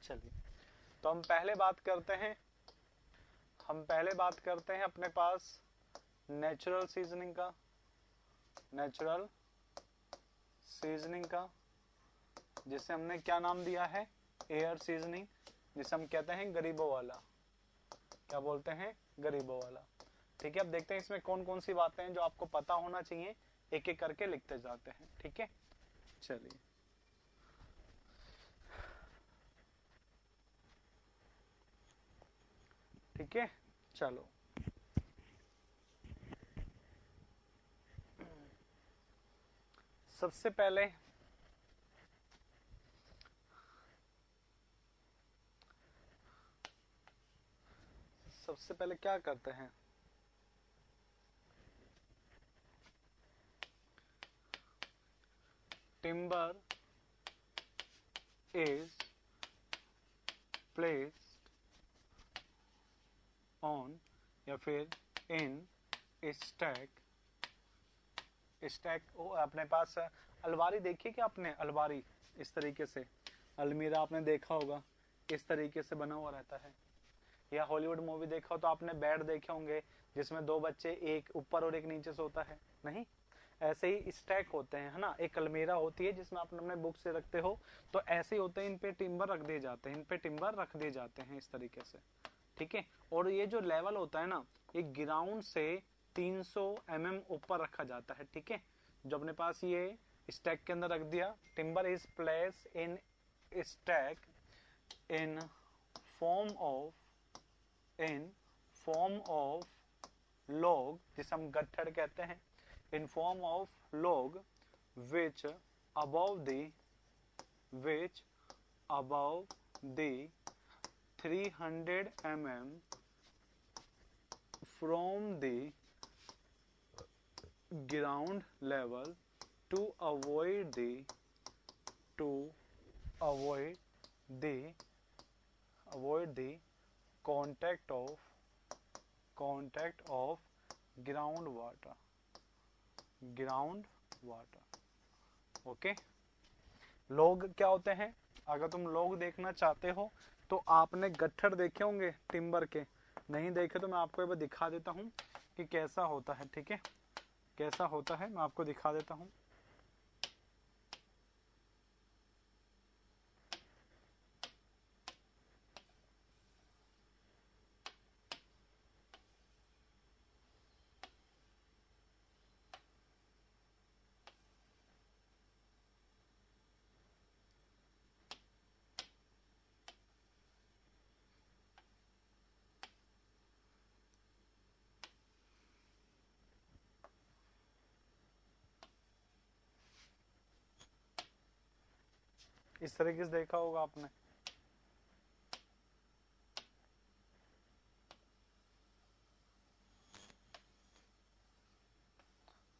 चलिए, तो हम पहले बात करते हैं, अपने पास नेचुरल सीजनिंग का, नेचुरल सीजनिंग का, जिसे हमने क्या नाम दिया है, एयर सीजनिंग, जिसे हम कहते हैं गरीबों वाला। क्या बोलते हैं, गरीबों वाला। ठीक है, अब देखते हैं इसमें कौन कौन सी बातें हैं जो आपको पता होना चाहिए, एक एक करके लिखते जाते हैं। ठीक है, चलिए, ठीक है, चलो सबसे पहले क्या करते हैं, timber is प्लेस्ड ऑन या फिर इन स्टैक। स्टैक अपने पास अलमारी देखी क्या आपने, अलमारी इस तरीके से, अलमीरा आपने देखा होगा, इस तरीके से बना हुआ रहता है। या हॉलीवुड मूवी देखा हो तो आपने बेड देखे होंगे जिसमें दो बच्चे एक ऊपर और एक नीचे सोता है, नहीं? ऐसे ही स्टैक होते हैं, है ना। एक अलमीरा होती है जिसमें आप अपने बुक से रखते हो, तो ऐसे ही होते हैं, इन पे टिम्बर रख दिए जाते हैं, इन पे टिम्बर रख दिए जाते हैं इस तरीके से, ठीक है। और ये जो लेवल होता है ना, ये ग्राउंड से 300 mm ऊपर रखा जाता है, ठीक है। जो अपने पास ये स्टैक के अंदर रख दिया, timber is place in stack in form of log, जिसे हम गट्ठर कहते हैं, in form of log which above the 300 mm from the ground level to avoid the contact of groundwater। Okay. लोग क्या होते हैं, अगर तुम लोग देखना चाहते हो तो आपने गट्ठर देखे होंगे टिम्बर के, नहीं देखे तो मैं आपको एक बार दिखा देता हूं कि कैसा होता है, ठीक है। कैसा होता है मैं आपको दिखा देता हूं। इस तरीके से देखा होगा आपने।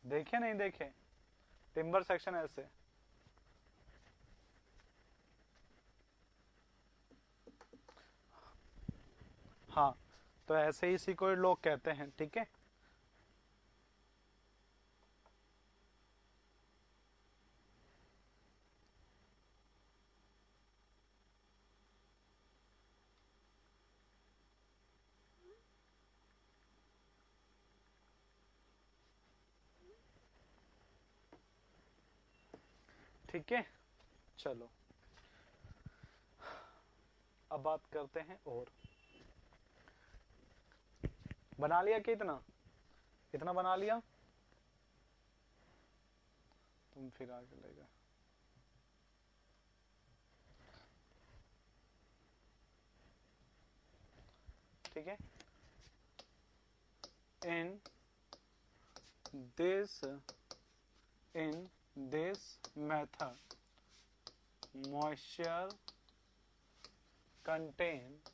देखे नहीं देखे टिम्बर सेक्शन ऐसे। हाँ, तो ऐसे ही इसी को लोग कहते हैं, ठीक है। ठीक है, चलो अब बात करते हैं। और बना लिया कि इतना बना लिया, तुम फिर आगे ले गए। ठीक है, in this method moisture contained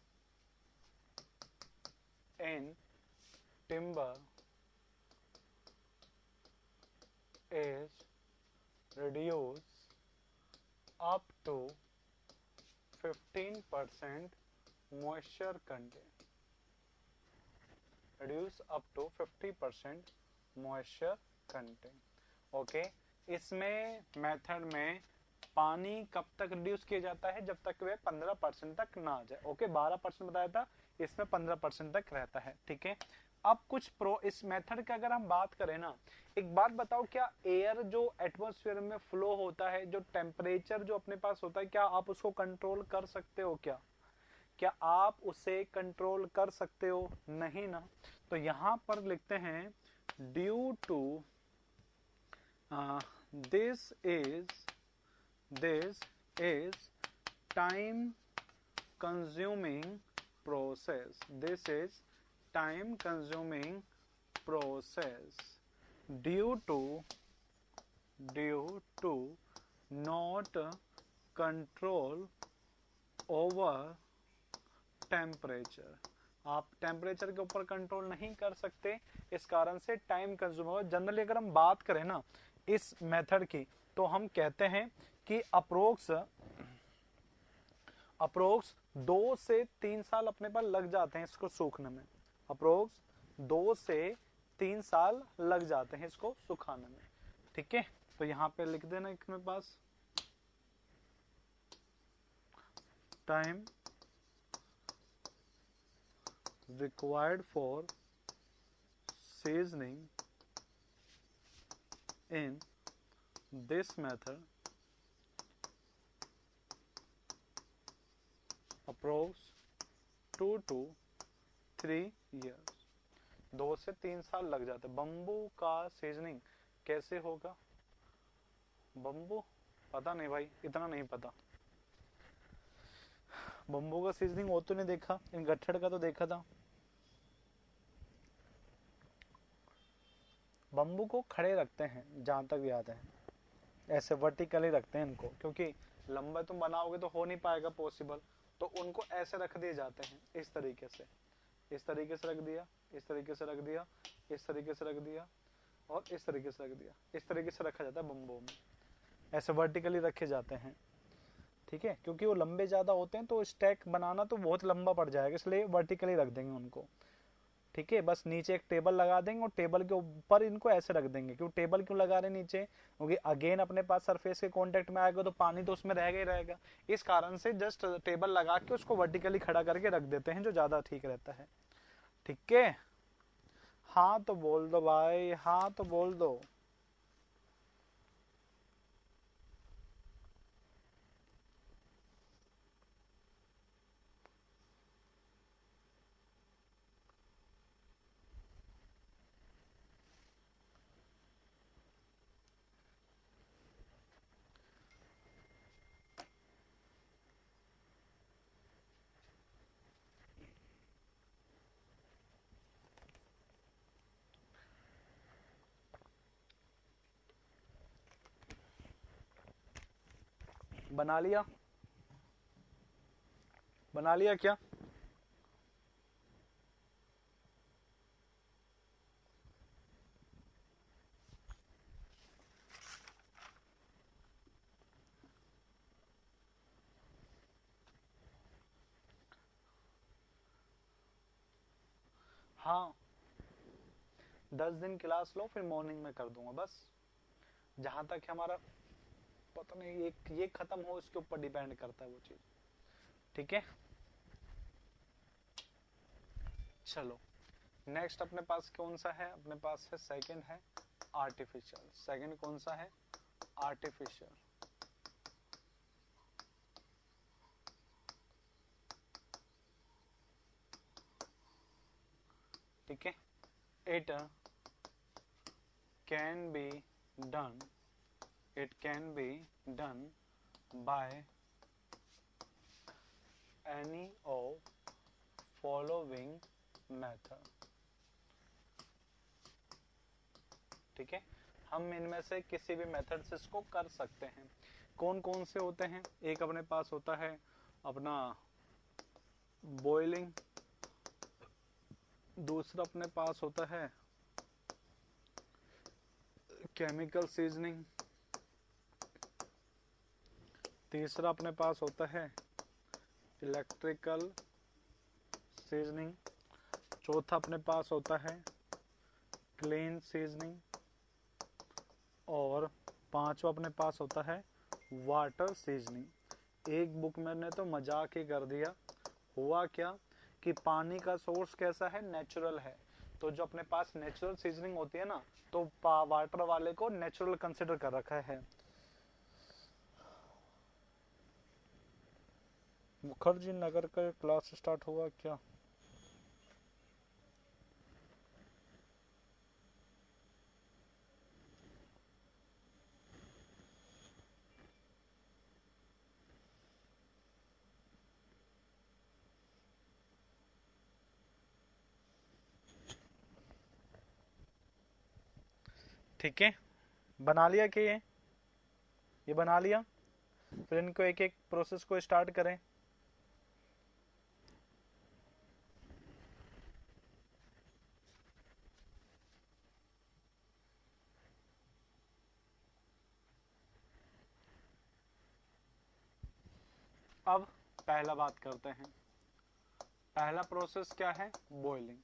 in timber is reduced up to 15% moisture content, reduce up to 50% moisture content। Okay, इसमें मेथड में पानी कब तक रिड्यूस किया जाता है, जब तक वह 15% तक ना आ जाए। ओके, 12% बताया था, इसमें 15% तक रहता है, ठीक है। अब कुछ प्रो इस मेथड की अगर हम बात करें ना, एक बात बताओ, क्या एयर जो एटमॉस्फेयर में फ्लो होता है, जो टेम्परेचर जो अपने पास होता है, क्या आप उसको कंट्रोल कर सकते हो? क्या आप उसे कंट्रोल कर सकते हो? नहीं ना। तो यहां पर लिखते हैं due to this is time consuming process, this is time consuming process due to not control over temperature. आप टेम्परेचर के ऊपर कंट्रोल नहीं कर सकते, इस कारण से टाइम कंज्यूम होगा। जनरली अगर हम बात करें ना इस मेथड की, तो हम कहते हैं कि अप्रोक्स 2 से 3 साल अपने पास लग जाते हैं इसको सूखने में। अप्रोक्स 2 से 3 साल लग जाते हैं इसको सुखाने में। ठीक है, तो यहाँ पे लिख देना इसमें पास time required for seasoning in this method approx 2 to 3 years। 2 से 3 साल लग जाते। बम्बू का सीजनिंग कैसे होगा? बम्बू पता नहीं भाई, इतना नहीं पता। बम्बू का सीजनिंग वो तो नहीं देखा, इन गट्ठड़ का तो देखा था। बम्बू को खड़े रखते हैं जहां तक याद है, ऐसे वर्टिकली रखते हैं इनको, क्योंकि लंबा तुम बनाओगे तो हो नहीं पाएगा पॉसिबल, तो उनको ऐसे रख दिए जाते हैं इस तरीके से, इस तरीके से रख दिया, इस तरीके से रख दिया, इस तरीके से रख दिया और इस तरीके से रख दिया। इस तरीके से रखा जाता है बम्बू में, ऐसे वर्टिकली रखे जाते हैं। ठीक है, क्योंकि वो लंबे ज्यादा होते हैं तो स्टैक बनाना तो बहुत लंबा पड़ जाएगा, इसलिए वर्टिकली रख देंगे उनको। ठीक है, बस नीचे एक टेबल लगा देंगे और टेबल के ऊपर इनको ऐसे रख देंगे। क्यों टेबल क्यों लगा रहे हैं नीचे? क्योंकि अगेन अपने पास सरफेस के कांटेक्ट में आएगा तो पानी तो उसमें रहेगा ही रहेगा, इस कारण से जस्ट टेबल लगा के उसको वर्टिकली खड़ा करके रख देते हैं, जो ज्यादा ठीक रहता है। ठीक है, हाँ तो बोल दो भाई, हाँ तो बोल दो। बना लिया? बना लिया क्या? हाँ, 10 दिन क्लास लो, फिर मॉर्निंग में कर दूंगा बस। जहां तक हमारा पता नहीं ये खत्म हो, इसके ऊपर डिपेंड करता है वो चीज। ठीक है, चलो नेक्स्ट अपने पास कौन सा है? अपने पास है सेकंड है आर्टिफिशियल। सेकंड कौन सा है? आर्टिफिशियल। ठीक है, it can be done, it can be done by any of following method. ठीक है, हम इनमें से किसी भी मेथड से इसको कर सकते हैं। कौन कौन से होते हैं? एक अपने पास होता है अपना बॉइलिंग, दूसरा अपने पास होता है केमिकल सीजनिंग, तीसरा अपने पास होता है इलेक्ट्रिकल सीजनिंग, चौथा अपने पास होता है क्लीन सीजनिंग और पांचवा अपने पास होता है वाटर सीजनिंग। एक बुक मैंने तो मजाक ही कर दिया। हुआ क्या कि पानी का सोर्स कैसा है? नेचुरल है, तो जो अपने पास नेचुरल सीजनिंग होती है ना, तो वाटर वाले को नेचुरल कंसिडर कर रखा है। मुखर्जी नगर का क्लास स्टार्ट हुआ क्या? ठीक है, बना लिया कि ये बना लिया? फिर इनको एक एक प्रोसेस को स्टार्ट करें। अब पहला बात करते हैं। पहला प्रोसेस क्या है? बॉइलिंग।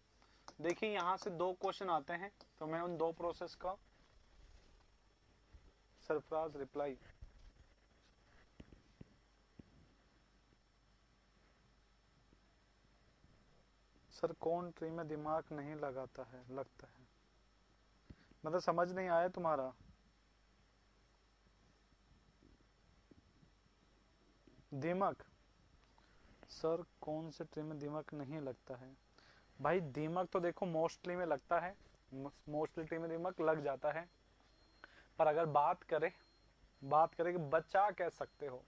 देखिए यहां से दो क्वेश्चन आते हैं, तो मैं उन दो प्रोसेस का सरफराज रिप्लाई सर कौन ट्री में दिमाग नहीं लगाता है लगता है, मतलब समझ नहीं आया तुम्हारा। दिमाग सर कौन से ट्री में दिमाग नहीं लगता है? भाई दिमाग तो देखो मोस्टली में लगता है, मोस्टली ट्री में दिमाग लग जाता है, पर अगर बात करें कि बचा कह सकते हो,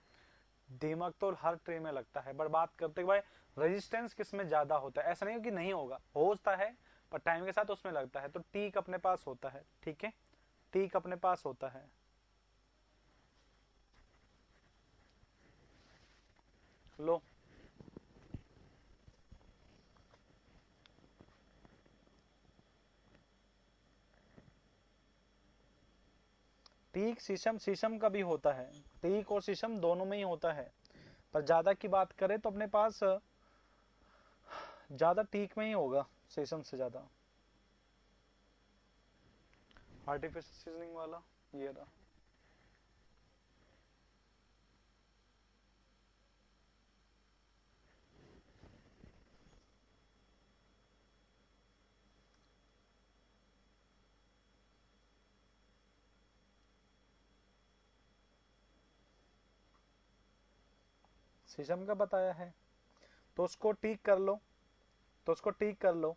दिमाग तो हर ट्री में लगता है, पर बात करते हैं भाई रेजिस्टेंस किस में ज्यादा होता है, ऐसा नहीं कि नहीं होगा, होता है पर टाइम के साथ उसमें लगता है, तो टीक अपने पास होता है, ठीक है, टीक अपने पास होता है। लो टीक शीशम, शीशम का भी होता है, टीक और शीशम दोनों में ही होता है, पर ज्यादा की बात करें तो अपने पास ज्यादा टीक में ही होगा शीशम से ज्यादा। आर्टिफिशियल सीजनिंग वाला ये रहा। शीशम का बताया है, तो उसको टीक कर लो, तो उसको टीक कर लो,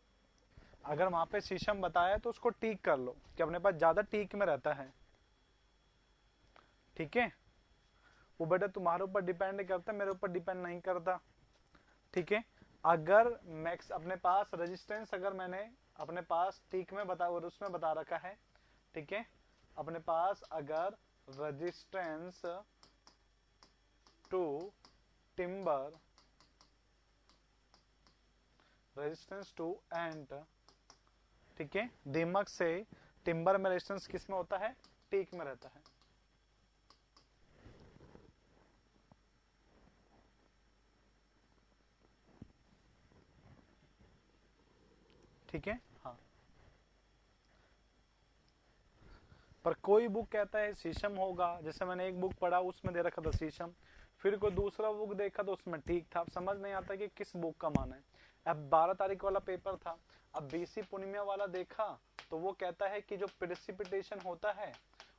अगर वहां पे शीशम बताया है तो उसको टीक कर लो कि अपने पास ज्यादा टीक में रहता है, ठीक है। वो बेटा तुम्हारे ऊपर डिपेंड करता है, मेरे ऊपर डिपेंड नहीं करता, ठीक है। अगर मैक्स अपने पास रेजिस्टेंस, अगर मैंने अपने पास टीक में बता और उसमें बता रखा है, ठीक है, अपने पास अगर resistance to timber, resistance to ant, ठीक है, दीमक से टिम्बर में रेजिस्टेंस किस में होता है? टीक में रहता है, ठीक है। हाँ, पर कोई बुक कहता है शीशम होगा, जैसे मैंने एक बुक पढ़ा उसमें दे रखा था शीशम, फिर कोई दूसरा बुक देखा तो उसमें ठीक था, अब समझ नहीं आता कि किस बुक का माना है। अब 12 तारीख वाला पेपर था, अब बीसी पूर्णिमा वाला देखा तो वो कहता है कि जो प्रेसिपिटेशन होता है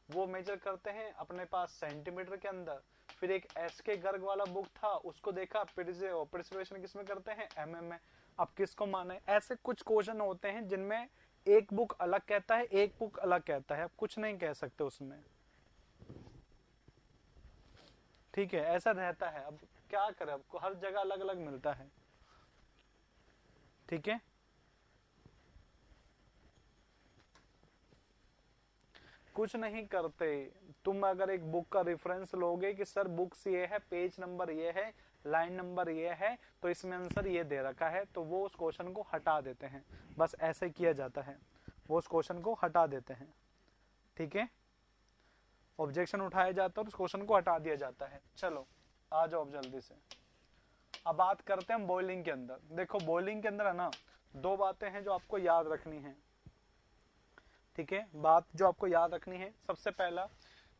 वो मेजर करते हैं अपने पास सेंटीमीटर के अंदर, फिर एक एस के गर्ग वाला बुक था उसको देखा प्रेसिपिटेशन किस में करते हैं? एमएम में। अब किसको माने? ऐसे कुछ क्वेश्चन होते हैं जिनमें एक बुक अलग कहता है, एक बुक अलग कहता है, अब कुछ नहीं कह सकते उसमें, ठीक है, ऐसा रहता है। अब क्या करें, आपको हर जगह अलग अलग मिलता है, ठीक है। कुछ नहीं करते, तुम अगर एक बुक का रेफरेंस लोगे कि सर बुक्स ये है, पेज नंबर ये है, लाइन नंबर ये है, तो इसमें आंसर ये दे रखा है, तो वो उस क्वेश्चन को हटा देते हैं, बस ऐसे किया जाता है, वो उस क्वेश्चन को हटा देते हैं, ठीक है। ऑब्जेक्शन उठाया जाता है और उस क्वेश्चन को हटा दिया जाता है। चलो आ जाओ अब जल्दी से, अब बात करते हैं हम बॉइलिंग के अंदर। देखो बॉइलिंग के अंदर है ना, दो बातें हैं जो आपको याद रखनी है, ठीक है। बात जो आपको याद रखनी है, सबसे पहला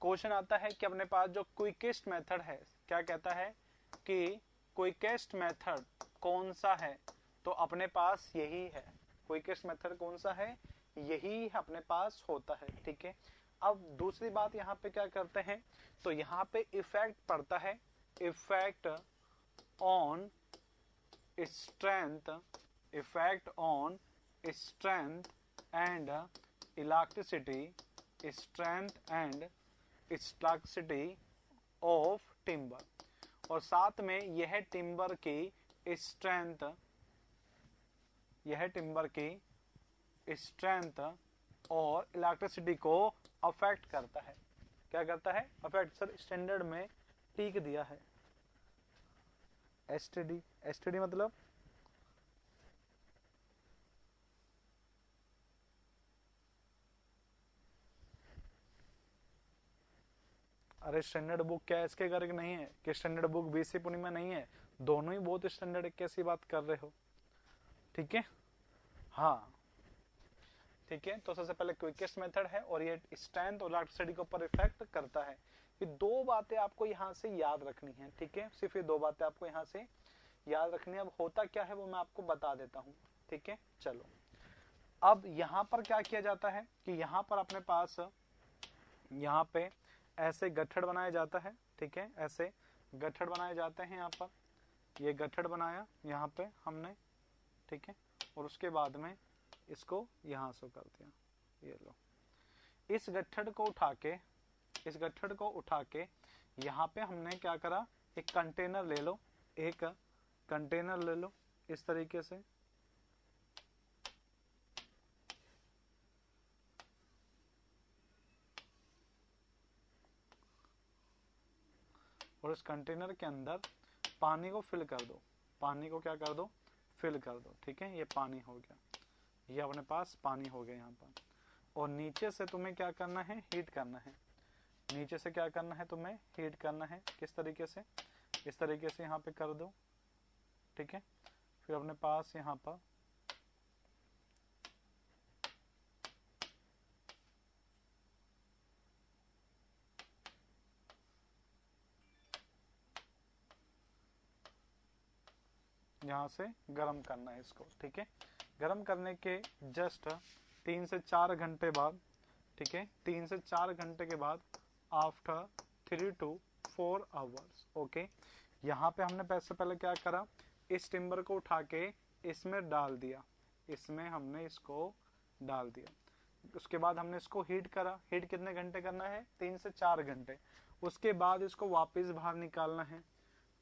क्वेश्चन आता है कि अपने पास जो क्विकेस्ट मेथड है, क्या कहता है कि क्विकेस्ट मेथड कौन सा है, तो अपने पास यही है, क्विकेस्ट मेथड कौन सा है? यही अपने पास होता है, ठीक है। अब दूसरी बात यहाँ पे क्या करते हैं, तो यहाँ पे इफेक्ट पड़ता है, effect on strength, effect on strength and elasticity, strength and elasticity of timber, और साथ में यह टिम्बर की स्ट्रेंथ, यह टिम्बर की स्ट्रेंथ और इलेक्ट्रिसिटी को अफेक्ट करता है। क्या करता है? अफेक्ट। सर स्टैंडर्ड में टीक दिया है, एसटीडी, एसटीडी मतलब अरे स्टैंडर्ड बुक क्या इसके गर्ग नहीं है कि स्टैंडर्ड बुक बीसी पूर्णिमा नहीं है, दोनों ही बहुत स्टैंडर्ड, कैसी बात कर रहे हो, ठीक है। हाँ ठीक है, तो सबसे पहले क्विकेस्ट मेथड है और ये स्ट्रेंथ और इलास्टिसिटी के ऊपर इफेक्ट करता है। ये दो बातें आपको यहाँ से याद रखनी है, ठीक है, सिर्फ ये दो बातें आपको यहाँ से याद रखनी है। अब होता क्या है वो मैं आपको बता देता हूँ, ठीक है। चलो, अब यहाँ पर क्या किया जाता है कि यहाँ पर अपने पास यहाँ पे ऐसे गट्ठड़ बनाया जाता है, ठीक है, ऐसे गट्ठड़ बनाए जाते हैं। यहाँ पर ये गट्ठड़ बनाया यहाँ पे हमने, ठीक है, और उसके बाद में इसको यहाँ से कर दिया। ये लो, इस गट्ठड़ को उठा के, इस गट्ठड़ को उठा के यहाँ पे हमने क्या करा, एक कंटेनर ले लो, एक कंटेनर ले लो इस तरीके से, और इस कंटेनर के अंदर पानी को फिल कर दो। पानी को क्या कर दो, फिल कर दो, ठीक है। ये पानी हो गया, ये अपने पास पानी हो गया यहाँ पर। और नीचे से तुम्हें क्या करना है, हीट करना है। नीचे से क्या करना है, तुम्हें हीट करना है। किस तरीके से, इस तरीके से यहाँ पे कर दो, ठीक है। फिर अपने पास यहाँ पर यहाँ से गर्म करना है इसको, ठीक है। गर्म करने के जस्ट 3 से 4 घंटे बाद, ठीक है, 3 से 4 घंटे के बाद, आफ्टर 3 to 4 आवर्स, ओके। यहाँ पे हमने पैसे पहले क्या करा, इस टिम्बर को उठा के इसमें डाल दिया, इसमें हमने इसको डाल दिया। उसके बाद हमने इसको हीट करा। हीट कितने घंटे करना है, 3 से 4 घंटे। उसके बाद इसको वापस बाहर निकालना है।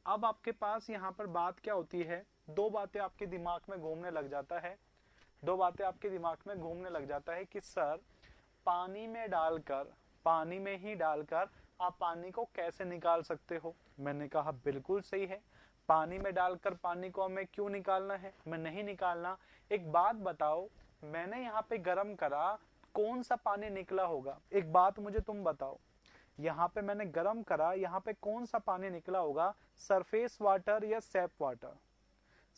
अब आपके पास यहाँ पर बात क्या होती है, दो बातें आपके दिमाग में घूमने लग जाता है, दो बातें आपके दिमाग में घूमने लग जाता है कि सर पानी में डालकर, पानी में ही डालकर आप पानी को कैसे निकाल सकते हो। मैंने कहा बिल्कुल सही है, पानी में डालकर पानी को हमें क्यों निकालना है, मैं नहीं निकालना। एक बात बताओ, मैंने यहाँ पे गर्म करा, कौन सा पानी निकला होगा, एक बात मुझे तुम बताओ। यहाँ पे मैंने गर्म करा, यहाँ पे कौन सा पानी निकला होगा, सरफेस वाटर या सेप वाटर,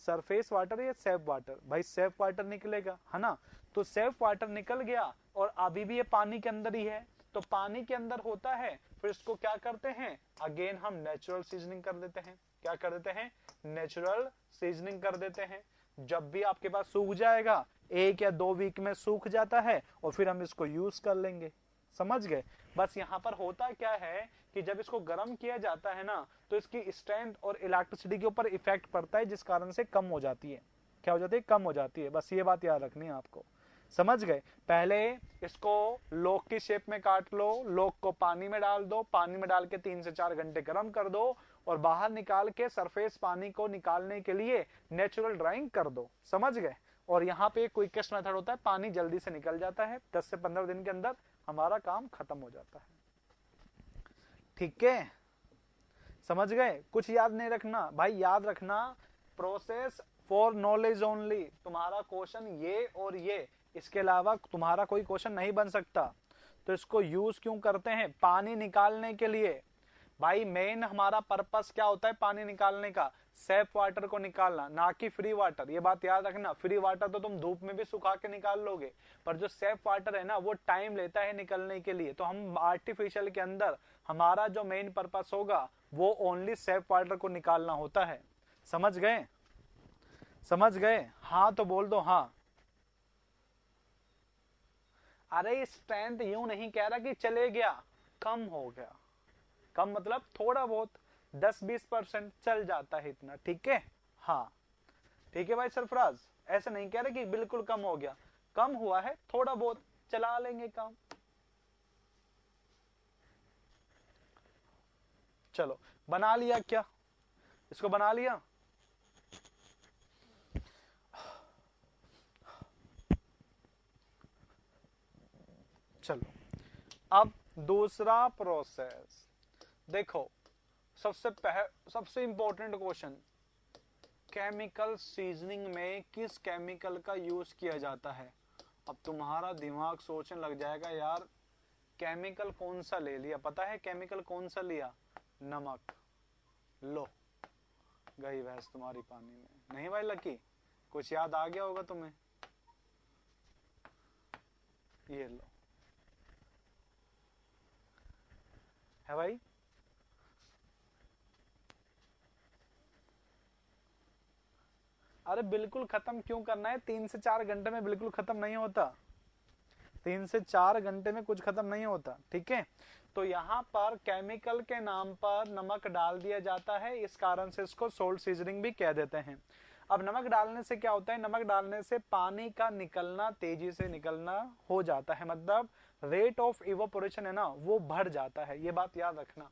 सरफेस वाटर या सेप वाटर, भाई सेप वाटर निकलेगा, है ना। तो सेप वाटर निकल गया और अभी भी ये पानी के अंदर ही है, तो पानी के अंदर होता है, फिर इसको क्या करते हैं, अगेन हम नेचुरल सीजनिंग कर देते हैं। क्या कर देते हैं, नेचुरल सीजनिंग कर देते हैं। जब भी आपके पास सूख जाएगा, 1 या 2 वीक में सूख जाता है, और फिर हम इसको यूज कर लेंगे। समझ गए। बस यहाँ पर होता क्या है कि जब इसको गर्म किया जाता है ना, तो इसकी स्ट्रेंथ और इलेक्ट्रिसिटी के ऊपर इफेक्ट पड़ता है, जिस कारण से कम हो जाती है। क्या हो जाती है, कम हो जाती है। बस ये बात याद रखनी है आपको। समझ गए। पहले इसको लोक की शेप में काट लो, लोक को पानी में डाल दो, पानी में डाल के 3 से 4 घंटे गर्म कर दो, और बाहर निकाल के सरफेस पानी को निकालने के लिए नेचुरल ड्राइंग कर दो। समझ गए। और यहाँ पे क्विकेस्ट मेथड होता है, पानी जल्दी से निकल जाता है, 10 से 15 दिन के अंदर हमारा काम खत्म हो जाता है। ठीक है, समझ गए। कुछ याद नहीं रखना भाई, याद रखना प्रोसेस फॉर नॉलेज ओनली। तुम्हारा क्वेश्चन ये और ये, इसके अलावा तुम्हारा कोई क्वेश्चन नहीं बन सकता। तो इसको यूज क्यों करते हैं, पानी निकालने के लिए। भाई मेन हमारा पर्पस क्या होता है पानी निकालने का, सेफ वाटर को निकालना, ना कि फ्री वाटर। ये बात याद रखना, फ्री वाटर तो तुम धूप में भी सुखा के निकाल लोगे, पर जो सेफ वाटर है ना, वो टाइम लेता है निकलने के लिए। तो हम आर्टिफिशियल के अंदर हमारा जो मेन पर्पस होगा वो ओनली सेफ वाटर को निकालना होता है। समझ गए, समझ गए। हाँ तो बोल दो हाँ। अरे स्ट्रेंथ यूं नहीं कह रहा कि चले गया, कम हो गया। कम मतलब थोड़ा बहुत 10-20% चल जाता है इतना, ठीक है। हाँ ठीक है भाई सरफराज, ऐसे नहीं कह रहे कि बिल्कुल कम हो गया, कम हुआ है थोड़ा बहुत, चला लेंगे काम। चलो बना लिया क्या, इसको बना लिया। चलो अब दूसरा प्रोसेस देखो। सबसे इंपॉर्टेंट क्वेश्चन, केमिकल सीजनिंग में किस केमिकल का यूज किया जाता है। अब तुम्हारा दिमाग सोचने लग जाएगा यार केमिकल कौन सा ले लिया, पता है केमिकल कौन सा लिया, नमक। लो गई भैंस तुम्हारी पानी में। नहीं भाई लकी, कुछ याद आ गया होगा तुम्हें। ये लो है भाई। अरे बिल्कुल खत्म क्यों करना है, 3 से 4 घंटे में बिल्कुल खत्म नहीं होता, 3 से 4 घंटे में कुछ खत्म नहीं होता, ठीक है। तो यहाँ पर केमिकल के नाम पर नमक डाल दिया जाता है, इस कारण से इसको सोल्ट सीजनिंग भी कह देते हैं। अब नमक डालने से क्या होता है, नमक डालने से पानी का निकलना तेजी से निकलना हो जाता है, मतलब रेट ऑफ इवोपोरेशन है ना वो बढ़ जाता है, ये बात याद रखना।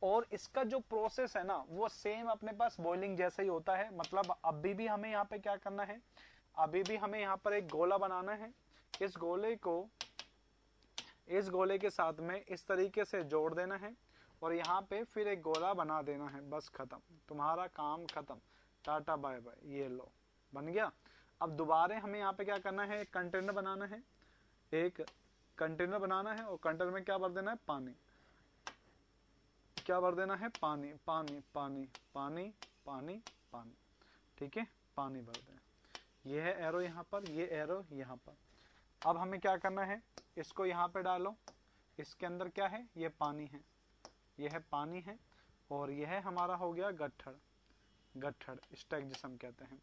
और इसका जो प्रोसेस है ना वो सेम अपने पास बॉइलिंग जैसा ही होता है, मतलब अभी भी हमें यहाँ पे क्या करना है, अभी भी हमें यहाँ पर एक गोला बनाना है, इस गोले के साथ में इस तरीके से जोड़ देना है और यहाँ पे फिर एक गोला बना देना है, बस खत्म, तुम्हारा काम खत्म, टाटा बाय बाय। ये लो बन गया। अब दोबारा हमें यहाँ पे क्या करना है, एक कंटेनर बनाना है, एक कंटेनर बनाना है और कंटेनर में क्या भर देना है, पानी, क्या भर देना है, पानी पानी पानी पानी पानी पानी, ठीक है, पानी भर दें। ये है एरो यहाँ पर, ये एरो यहाँ पर। अब हमें क्या करना है, इसको यहाँ पे डालो, इसके अंदर क्या है, ये पानी है, ये है पानी है, और यह है हमारा हो गया गट्ठर, गट्ठर स्टैक जिसम कहते हैं।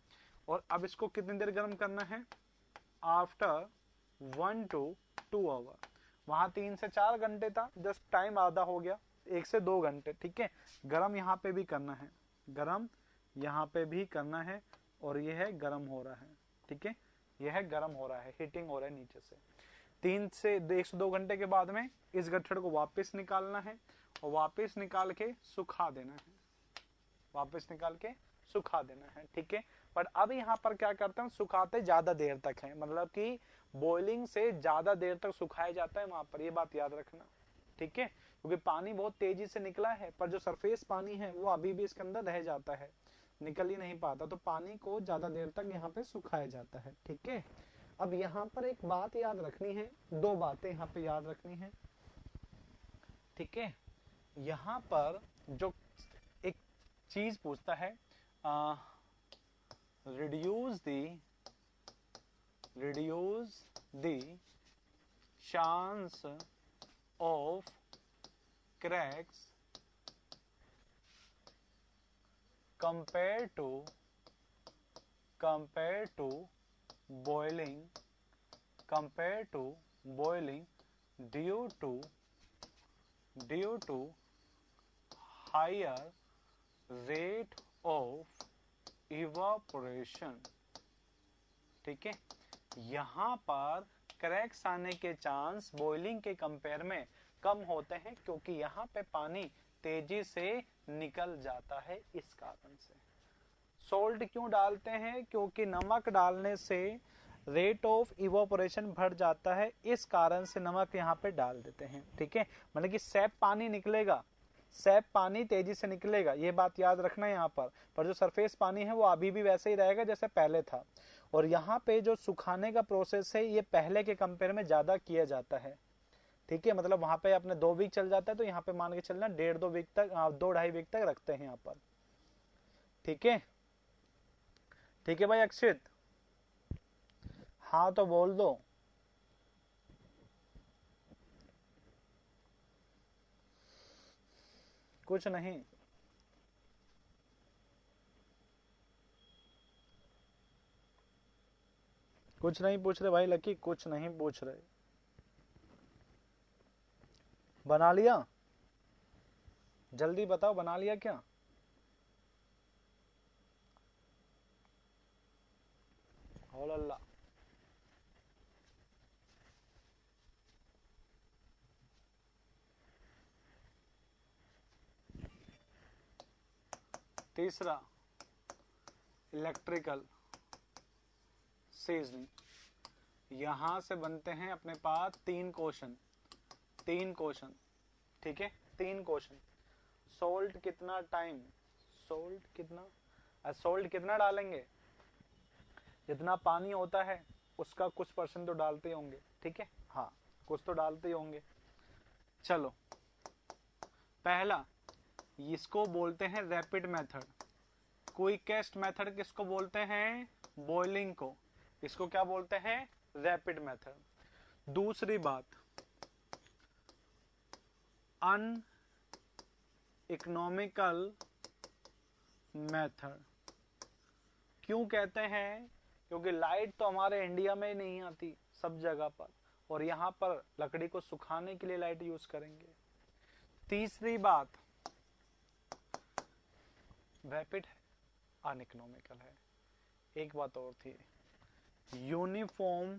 और अब इसको कितनी देर गर्म करना है, आफ्टर 1 to 2 आवर। वहां 3 से 4 घंटे था, जस्ट टाइम आधा हो गया, 1 से 2 घंटे, ठीक है। गरम यहाँ पे भी करना है, गरम यहाँ पे भी करना है, और यह है गरम हो रहा है, ठीक है, यह है गरम हो रहा है, हीटिंग हो रहा है नीचे से। 1 से 2 घंटे के बाद में इस गट्ठर को वापस निकालना है और वापस निकाल के सुखा देना है, वापस निकाल के सुखा देना है, ठीक है। पर अब यहाँ पर क्या करते हैं, सुखाते ज्यादा देर तक है, मतलब कि बॉइलिंग से ज्यादा देर तक सुखाया जाता है वहां पर, ये बात याद रखना, ठीक है। क्योंकि पानी बहुत तेजी से निकला है, पर जो सरफेस पानी है वो अभी भी इसके अंदर रह जाता है, निकल ही नहीं पाता, तो पानी को ज्यादा देर तक यहाँ पे सुखाया जाता है, ठीक है। अब यहाँ पर एक बात याद रखनी है, 2 बातें यहाँ पे याद रखनी है, ठीक है। यहाँ पर जो एक चीज पूछता है, reduce the chance of cracks compared to boiling due to higher rate of evaporation, ठीक है। यहाँ पर क्रैक्स आने के चांस बॉइलिंग के कंपेयर में कम होते हैं, क्योंकि यहाँ पे पानी तेजी से निकल जाता है, इस कारण से। सोल्ट क्यों डालते हैं, क्योंकि नमक डालने से रेट ऑफ इवोपोरेशन बढ़ जाता है, इस कारण से नमक यहाँ पे डाल देते हैं, ठीक है। मतलब कि सैप पानी निकलेगा, सैप पानी तेजी से निकलेगा, ये बात याद रखना है यहाँ पर जो सरफेस पानी है वो अभी भी वैसे ही रहेगा जैसे पहले था। और यहाँ पे जो सुखाने का प्रोसेस है ये पहले के कंपेयर में ज्यादा किया जाता है, ठीक है। मतलब वहां पे अपने 2 वीक चल जाता है, तो यहाँ पे मान के चलना 1.5-2 वीक तक, 2-2.5 वीक तक रखते हैं यहाँ पर, ठीक है, ठीक है भाई अक्षित। हाँ तो बोल दो। कुछ नहीं, कुछ नहीं पूछ रहे भाई लकी, कुछ नहीं पूछ रहे। बना लिया, जल्दी बताओ, बना लिया क्या? ओ लल्ला, तीसरा इलेक्ट्रिकल सीजनिंग। यहां से बनते हैं अपने पास 3 क्वेश्चन, 3 क्वेश्चन, ठीक है, 3 क्वेश्चन। सोल्ट कितना टाइम, सोल्ट कितना डालेंगे, जितना पानी होता है उसका कुछ परसेंट तो डालते ही होंगे, ठीक है, हाँ कुछ तो डालते ही होंगे। चलो पहला, इसको बोलते हैं रैपिड मेथड, क्विकेस्ट मेथड किसको बोलते हैं? बॉइलिंग को। इसको क्या बोलते हैं? Rapid method. दूसरी बात, अन इकोनॉमिकल मेथड क्यों कहते हैं? क्योंकि लाइट तो हमारे इंडिया में ही नहीं आती सब जगह पर, और यहाँ पर लकड़ी को सुखाने के लिए लाइट यूज करेंगे। तीसरी बात, रैपिड है, अनइकोनॉमिकल है। एक बात और थी, uniform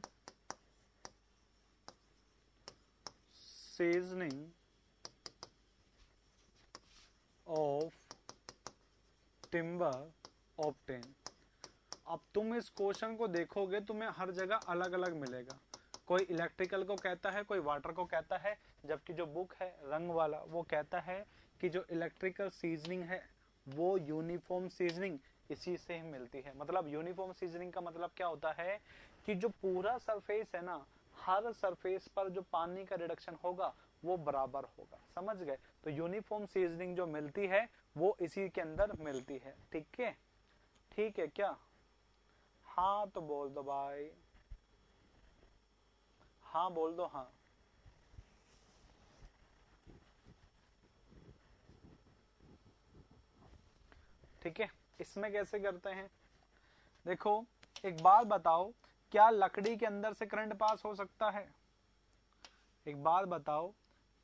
seasoning of timber obtain. अब तुम इस क्वेश्चन को देखोगे तुम्हें हर जगह अलग अलग मिलेगा। कोई इलेक्ट्रिकल को कहता है, कोई वाटर को कहता है, जबकि जो बुक है रंग वाला वो कहता है कि जो इलेक्ट्रिकल सीजनिंग है वो यूनिफॉर्म सीजनिंग इसी से ही मिलती है। मतलब यूनिफॉर्म सीजनिंग का मतलब क्या होता है कि जो पूरा सरफेस है ना, हर सरफेस पर जो पानी का रिडक्शन होगा वो बराबर होगा। समझ गए? तो यूनिफॉर्म सीजनिंग जो मिलती है वो इसी के अंदर मिलती है। ठीक है? ठीक है क्या? हाँ तो बोल दो भाई, हाँ बोल दो हाँ। ठीक है, इसमें कैसे करते हैं? देखो एक बात बताओ, क्या लकड़ी के अंदर से करंट पास हो सकता है? एक बात बताओ,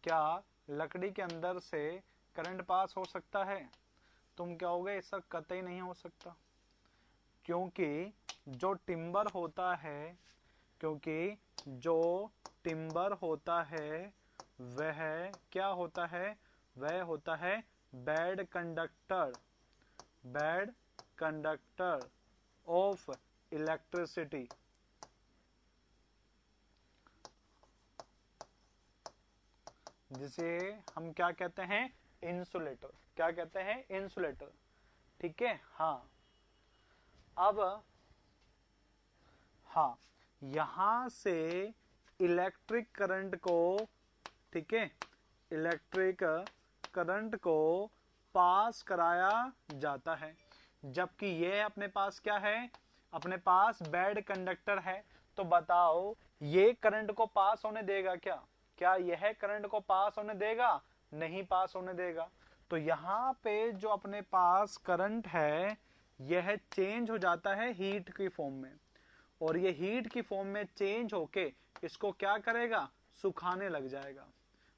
क्या लकड़ी के अंदर से करंट पास हो सकता है? तुम कहोगे ऐसा कतई नहीं हो सकता, क्योंकि जो टिम्बर होता है, क्योंकि जो टिम्बर होता है वह क्या होता है? वह होता है bad conductor, bad conductor of electricity. जिसे हम क्या कहते हैं? इंसुलेटर। क्या कहते हैं? इंसुलेटर। ठीक है? हाँ। अब हाँ, यहां से इलेक्ट्रिक करंट को, ठीक है, इलेक्ट्रिक करंट को पास कराया जाता है, जबकि ये अपने पास क्या है? अपने पास बैड कंडक्टर है। तो बताओ ये करंट को पास होने देगा क्या? क्या यह करंट को पास होने देगा? नहीं पास होने देगा। तो यहाँ पे जो अपने पास करंट है यह चेंज हो जाता है हीट की फॉर्म में, और ये हीट की फॉर्म में चेंज होके इसको क्या करेगा? सुखाने लग जाएगा।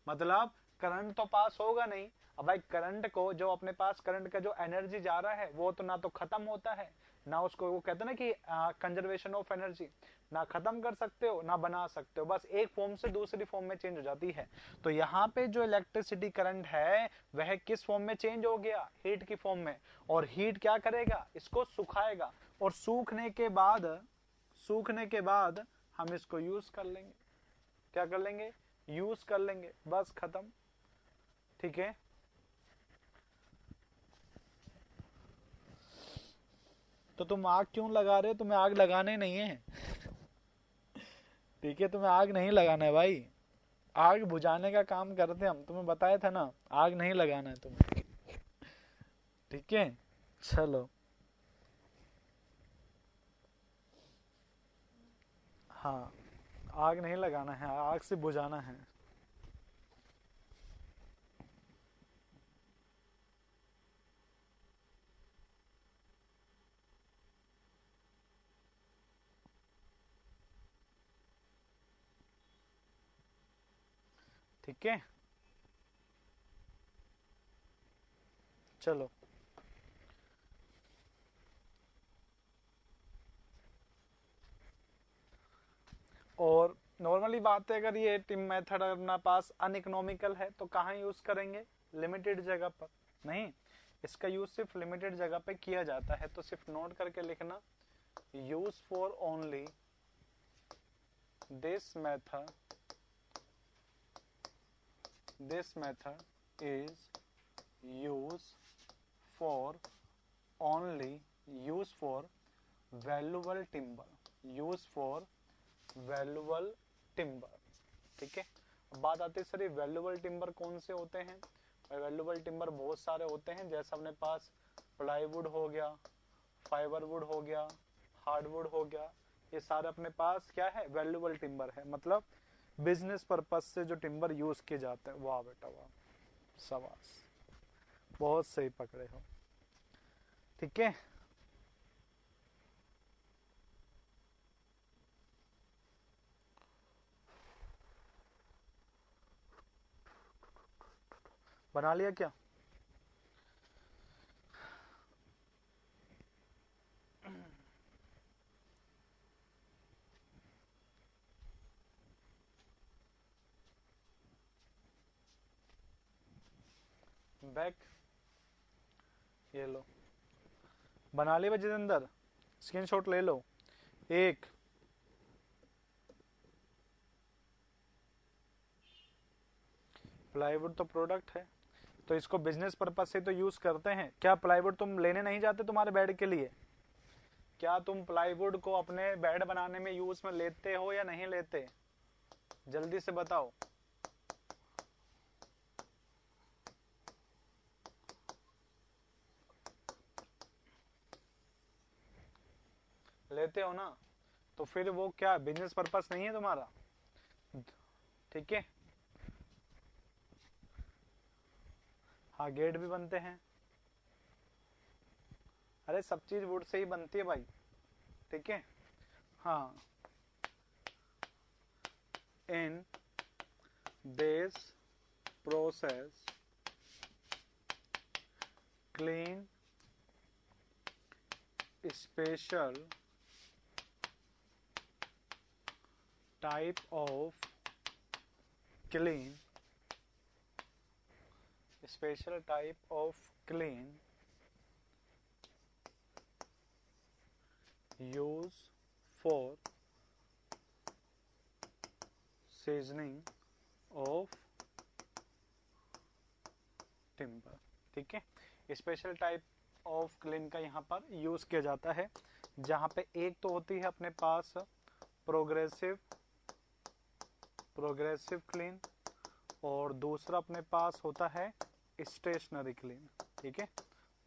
मतलब करंट तो पास होगा नहीं। अब भाई करंट को, जो अपने पास करंट का जो एनर्जी जा रहा है वो तो ना तो खत्म होता है, ना उसको वो कहते हैं ना कि कंजर्वेशन ऑफ एनर्जी, ना खत्म कर सकते हो ना बना सकते हो, बस एक फॉर्म से दूसरी फॉर्म में चेंज हो जाती है। तो यहाँ पे जो इलेक्ट्रिसिटी करंट है वह किस फॉर्म में चेंज हो गया? हीट की फॉर्म में। और हीट क्या करेगा? इसको सुखाएगा, और सूखने के बाद हम इसको यूज कर लेंगे। क्या कर लेंगे? यूज कर लेंगे, बस खत्म। ठीक है? तो तुम आग क्यों लगा रहे हो? तुम्हें आग लगाने नहीं है। ठीक है, तुम्हें आग नहीं लगाना है भाई, आग बुझाने का काम करते हम, तुम्हें बताया था ना, आग नहीं लगाना है तुम्हें। ठीक है, चलो। हाँ, आग नहीं लगाना है, आग से बुझाना है। ठीक है, चलो। और नॉर्मली बात है, अगर ये टिम मेथड अपना पास अनइकोनॉमिकल है तो कहाँ यूज करेंगे? लिमिटेड जगह पर। नहीं, इसका यूज सिर्फ लिमिटेड जगह पे किया जाता है, तो सिर्फ नोट करके लिखना, use for only this method, this method is use for only, use for valuable timber, use for valuable timber. ठीक है, अब बात आती है सर ये वैल्यूबल टिम्बर कौन से होते हैं? वैल्यूबल टिम्बर बहुत सारे होते हैं, जैसे अपने पास प्लाईवुड हो गया, फाइबरवुड हो गया, हार्डवुड हो गया, ये सारे अपने पास क्या है, वैल्यूबल टिम्बर है, मतलब बिजनेस पर्पज से जो टिम्बर यूज किए जाते हैं। वाह बेटा वाह, शाबाश, बहुत सही पकड़े हो। ठीक है, बना लिया क्या? बैक, ये लो, बना लिया जितेंद्र, स्क्रीनशॉट ले लो। एक, प्लाईवुड तो प्रोडक्ट है, तो इसको बिजनेस पर्पज से तो यूज करते हैं। क्या प्लाईवुड तुम लेने नहीं जाते तुम्हारे बेड के लिए? क्या तुम प्लाईवुड को अपने बेड बनाने में यूज में लेते हो या नहीं लेते? जल्दी से बताओ। लेते हो ना? तो फिर वो क्या बिजनेस पर्पस नहीं है तुम्हारा? ठीक है, हाँ गेट भी बनते हैं। अरे सब चीज वुड से ही बनती है भाई। ठीक है, हाँ। In this process clean special type of clean, special type of clean use for seasoning of timber। ठीक है, स्पेशल टाइप ऑफ क्लीन का यहाँ पर यूज किया जाता है, जहाँ पे एक तो होती है अपने पास प्रोग्रेसिव क्लीन, और दूसरा अपने पास होता है स्टेशनरी क्लीन। ठीक है,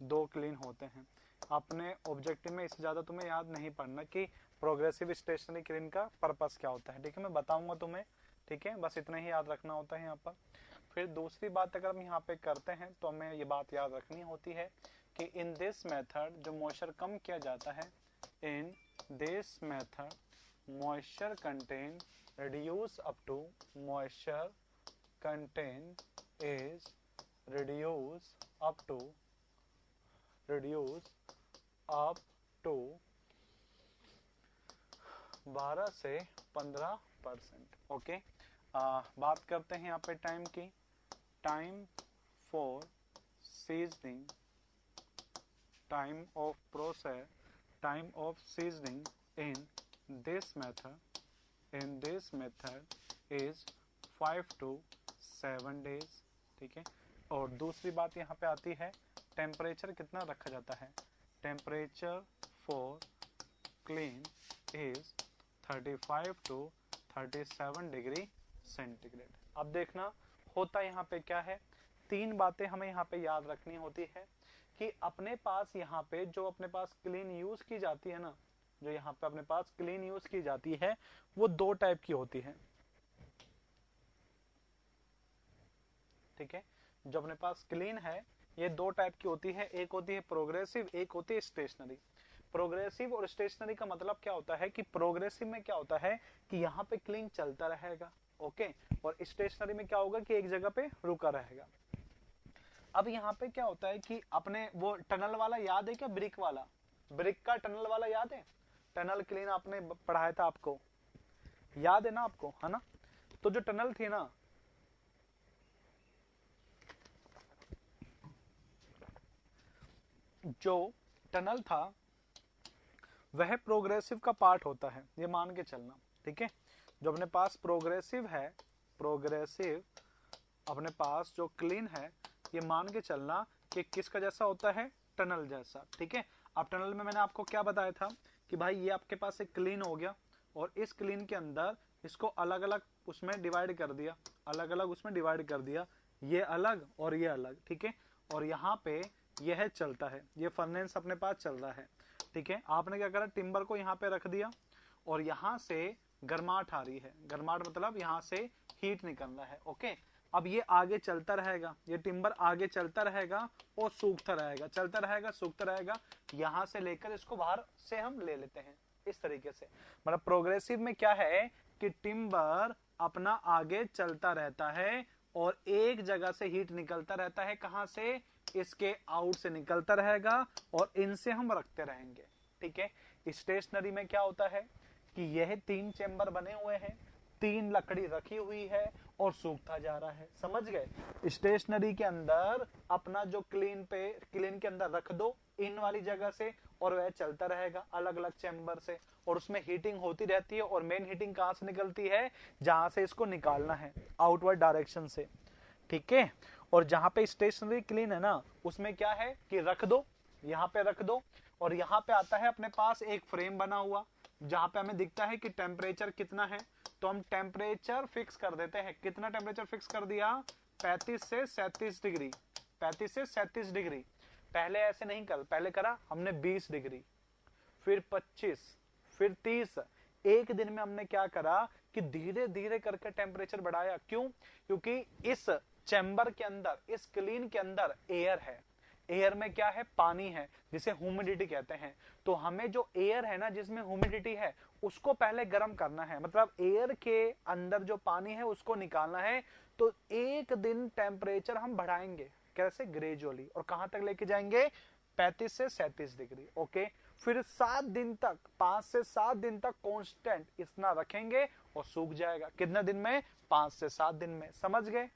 दो क्लीन होते हैं। अपने ऑब्जेक्टिव में इससे ज्यादा तुम्हें याद नहीं पड़ना कि प्रोग्रेसिव स्टेशनरी क्लीन का पर्पस क्या होता है। ठीक है, मैं बताऊंगा तुम्हें। ठीक है, बस इतना ही याद रखना होता है यहाँ पर। फिर दूसरी बात अगर हम यहाँ पे करते हैं तो हमें ये बात याद रखनी होती है कि इन दिस मेथड जो मॉइस्चर कम किया जाता है, in this method moisture contain reduce up to moisture content is reduce up to 12 से 15%। ओके, बात करते हैं यहाँ पे टाइम की। Time for seasoning, time of process, time of seasoning in this method is 5 to 7 days। ठीक है, और दूसरी बात यहाँ पे आती है टेम्परेचर कितना रखा जाता है। Temperature for clean is 35 to 37 degree centigrade. अब देखना होता यहाँ पे क्या है, तीन बातें हमें यहाँ पे याद रखनी होती है कि अपने पास यहाँ पे जो अपने पास क्लीन यूज की जाती है ना, जो यहाँ पे अपने पास क्लीन यूज की जाती है वो दो टाइप की होती है। ठीक है, जो अपने पास क्लीन है ये दो टाइप की होती है, एक होती है प्रोग्रेसिव, एक होती है स्टेशनरी। प्रोग्रेसिव और स्टेशनरी का मतलब क्या होता है कि प्रोग्रेसिव में क्या होता है कि यहाँ पे क्लीन चलता रहेगा, ओके, और स्टेशनरी में क्या होगा कि एक जगह पे रुका रहेगा। अब यहाँ पे क्या होता है कि अपने वो टनल वाला याद है क्या, ब्रिक वाला, ब्रिक का टनल वाला याद है? टनल क्लीन आपने पढ़ाया था, आपको याद है ना, आपको है ना? तो जो टनल थी ना, जो टनल था वह प्रोग्रेसिव का पार्ट होता है, ये मान के चलना। ठीक है, जो अपने पास प्रोग्रेसिव है, प्रोग्रेसिव अपने पास जो क्लीन है, ये मान के चलना कि किसका जैसा होता है, टनल जैसा। ठीक है, अब टनल में मैंने आपको क्या बताया था कि भाई ये आपके पास एक क्लीन हो गया और इस क्लीन के अंदर इसको अलग अलग उसमें डिवाइड कर दिया, अलग अलग उसमें डिवाइड कर दिया, ये अलग और ये अलग। ठीक है, और यहाँ पे यह चलता है, ये फर्नेस अपने पास चल रहा है। ठीक है, आपने क्या करा, टिम्बर को यहाँ पे रख दिया और यहाँ से गर्माहट आ रही है, गर्माहट मतलब यहाँ से हीट निकल रहा है। ओके, अब ये आगे चलता रहेगा, ये टिम्बर आगे चलता रहेगा और सूखता रहेगा, चलता रहेगा सूखता रहेगा, यहाँ से लेकर इसको बाहर से हम ले लेते हैं इस तरीके से। मतलब प्रोग्रेसिव में क्या है कि टिम्बर अपना आगे चलता रहता है और एक जगह से हीट निकलता रहता है, कहां से, इसके आउट से निकलता रहेगा और इनसे हम रखते रहेंगे। ठीक है, स्टेशनरी में क्या होता है कि यह 3 चेंबर बने हुए हैं, 3 लकड़ी रखी हुई है और सूखता जा रहा है। समझ गए, स्टेशनरी के अंदर अपना जो क्लीन के अंदर रख दो इन वाली जगह से और वह चलता रहेगा अलग अलग चेंबर से, और उसमें हीटिंग होती रहती है। और मेन हीटिंग कहां से निकलती है, जहां से इसको निकालना है, आउटवर्ड डायरेक्शन से। ठीक है, और जहां पे स्टेशनरी क्लीन है ना, उसमें क्या है कि रख दो, यहाँ पे रख दो, और यहाँ पे आता है अपने पास एक फ्रेम बना हुआ जहां पे हमें दिखता है कि टेम्परेचर कितना है, तो हम टेम्परेचर फिक्स कर देते हैं। कितना टेम्परेचर फिक्स कर दिया, 35 से 37 डिग्री, 35 से 37 डिग्री। पहले ऐसे नहीं कर, पहले करा हमने 20 डिग्री, फिर 25, फिर 30। एक दिन में हमने क्या करा कि धीरे धीरे करके टेम्परेचर बढ़ाया। क्यों, क्योंकि इस चैम्बर के अंदर, इस क्लीन के अंदर एयर है, एयर में क्या है, पानी है, जिसे ह्यूमिडिटी कहते हैं। तो हमें जो एयर है ना, जिसमें ह्यूमिडिटी है, उसको पहले गर्म करना है, मतलब एयर के अंदर जो पानी है उसको निकालना है। तो एक दिन टेम्परेचर हम बढ़ाएंगे, कैसे, ग्रेजुअली, और कहां तक लेके जाएंगे, 35 से 37 डिग्री। ओके, फिर 7 दिन तक, 5 से 7 दिन तक कांस्टेंट इतना रखेंगे और सूख जाएगा। कितने दिन में, 5 से 7 दिन में। समझ गए,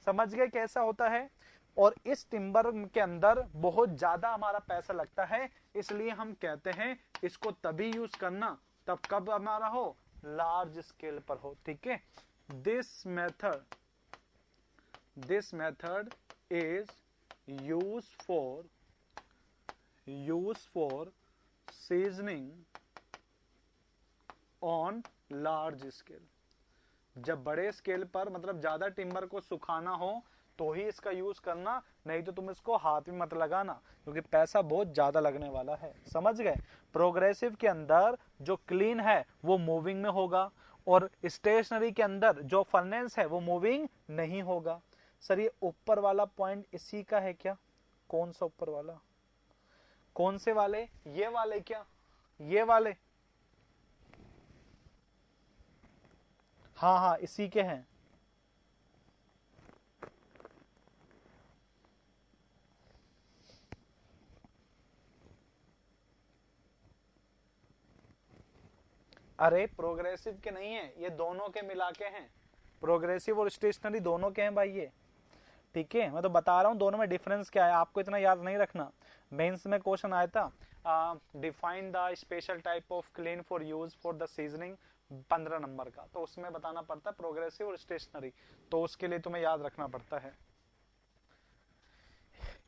समझ गए कैसा होता है। और इस टिम्बर के अंदर बहुत ज्यादा हमारा पैसा लगता है, इसलिए हम कहते हैं इसको तभी यूज करना तब कब हमारा हो, लार्ज स्केल पर हो। ठीक है, this method is use for seasoning on large scale. जब बड़े स्केल पर, मतलब ज्यादा टिम्बर को सुखाना हो तो ही इसका यूज करना, नहीं तो तुम इसको हाथ में मत लगाना, क्योंकि पैसा बहुत ज्यादा लगने वाला है। समझ गए, प्रोग्रेसिव के अंदर जो क्लीन है वो मूविंग में होगा, और स्टेशनरी के अंदर जो फर्नेस है वो मूविंग नहीं होगा। सर ये ऊपर वाला पॉइंट इसी का है क्या, कौन सा ऊपर वाला, कौन से वाले, ये वाले क्या, ये वाले, हाँ हाँ इसी के हैं। अरे प्रोग्रेसिव के नहीं है, ये दोनों के मिला के हैं, प्रोग्रेसिव और स्टेशनरी दोनों के हैं भाई ये। ठीक है, मैं तो बता रहा हूँ दोनों में डिफरेंस क्या है, आपको इतना याद नहीं रखना। मेंस में क्वेश्चन आया था, define the special type of clean for use for the seasoning, 15 number का, तो उसमें बताना पड़ता है प्रोग्रेसिव और स्टेशनरी, तो उसके लिए तुम्हें याद रखना पड़ता है।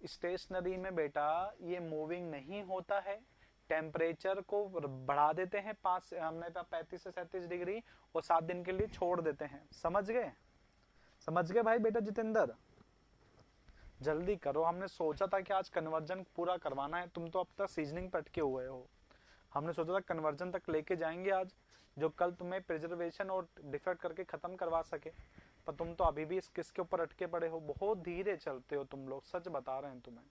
स्टेशनरी में बेटा ये मूविंग नहीं होता है, टेम्परेचर को बढ़ा देते हैं, 5 हमने 35 से 37 डिग्री, और 7 दिन के लिए छोड़ देते हैं। समझ गए, समझ गए भाई बेटा जितेंद्र, जल्दी करो, हमने सोचा था कि आज कन्वर्जन पूरा करवाना है, तुम तो अब तक सीजनिंग पे अटके हुए हो। हमने सोचा था कन्वर्जन तक लेके जाएंगे आज, जो कल तुम्हें प्रिजर्वेशन और डिफेक्ट करके खत्म करवा सके, पर तुम तो अभी भी इस किसके ऊपर अटके पड़े हो, बहुत धीरे चलते हो तुम लोग, सच बता रहे हैं तुम्हें।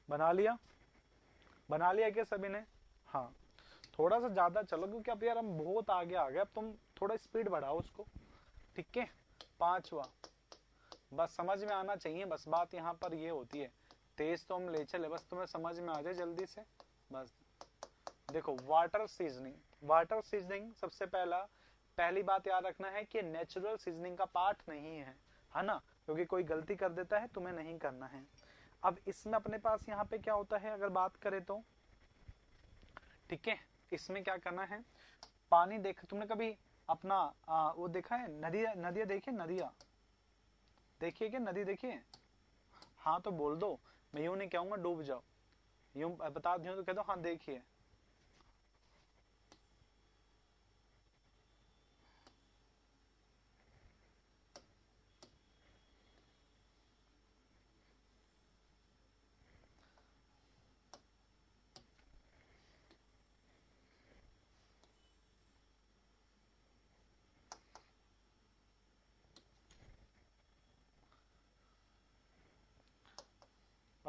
बना लिया, बना लिया क्या सभी ने, हाँ थोड़ा सा ज्यादा चलो, क्योंकि अब यार हम बहुत आगे आ गए, अब तुम थोड़ा स्पीड बढ़ाओ उसको। ठीक है, 5वां, बस समझ में आना चाहिए, बस बात यहाँ पर ये होती है, तेज तो हम ले चले, बस तुम्हें समझ में आ जाए जल्दी से। बस देखो, वाटर सीजनिंग, वाटर सीजनिंग सबसे पहली बात याद रखना है कि नेचुरल सीजनिंग का पार्ट नहीं है ना, क्योंकि कोई गलती कर देता है, तुम्हें नहीं करना है। अब इसमें अपने पास यहाँ पे क्या होता है, अगर बात करें तो, ठीक है, इसमें क्या करना है, पानी देख, तुमने कभी अपना वो देखा है, नदियाँ, नदियाँ देखिए, नदियाँ देखिए, क्या नदी देखिए, हाँ तो बोल दो, मैं यूं नहीं कहूंगा डूब जाओ, यूं बता दूं तो कह दो हाँ देखिए।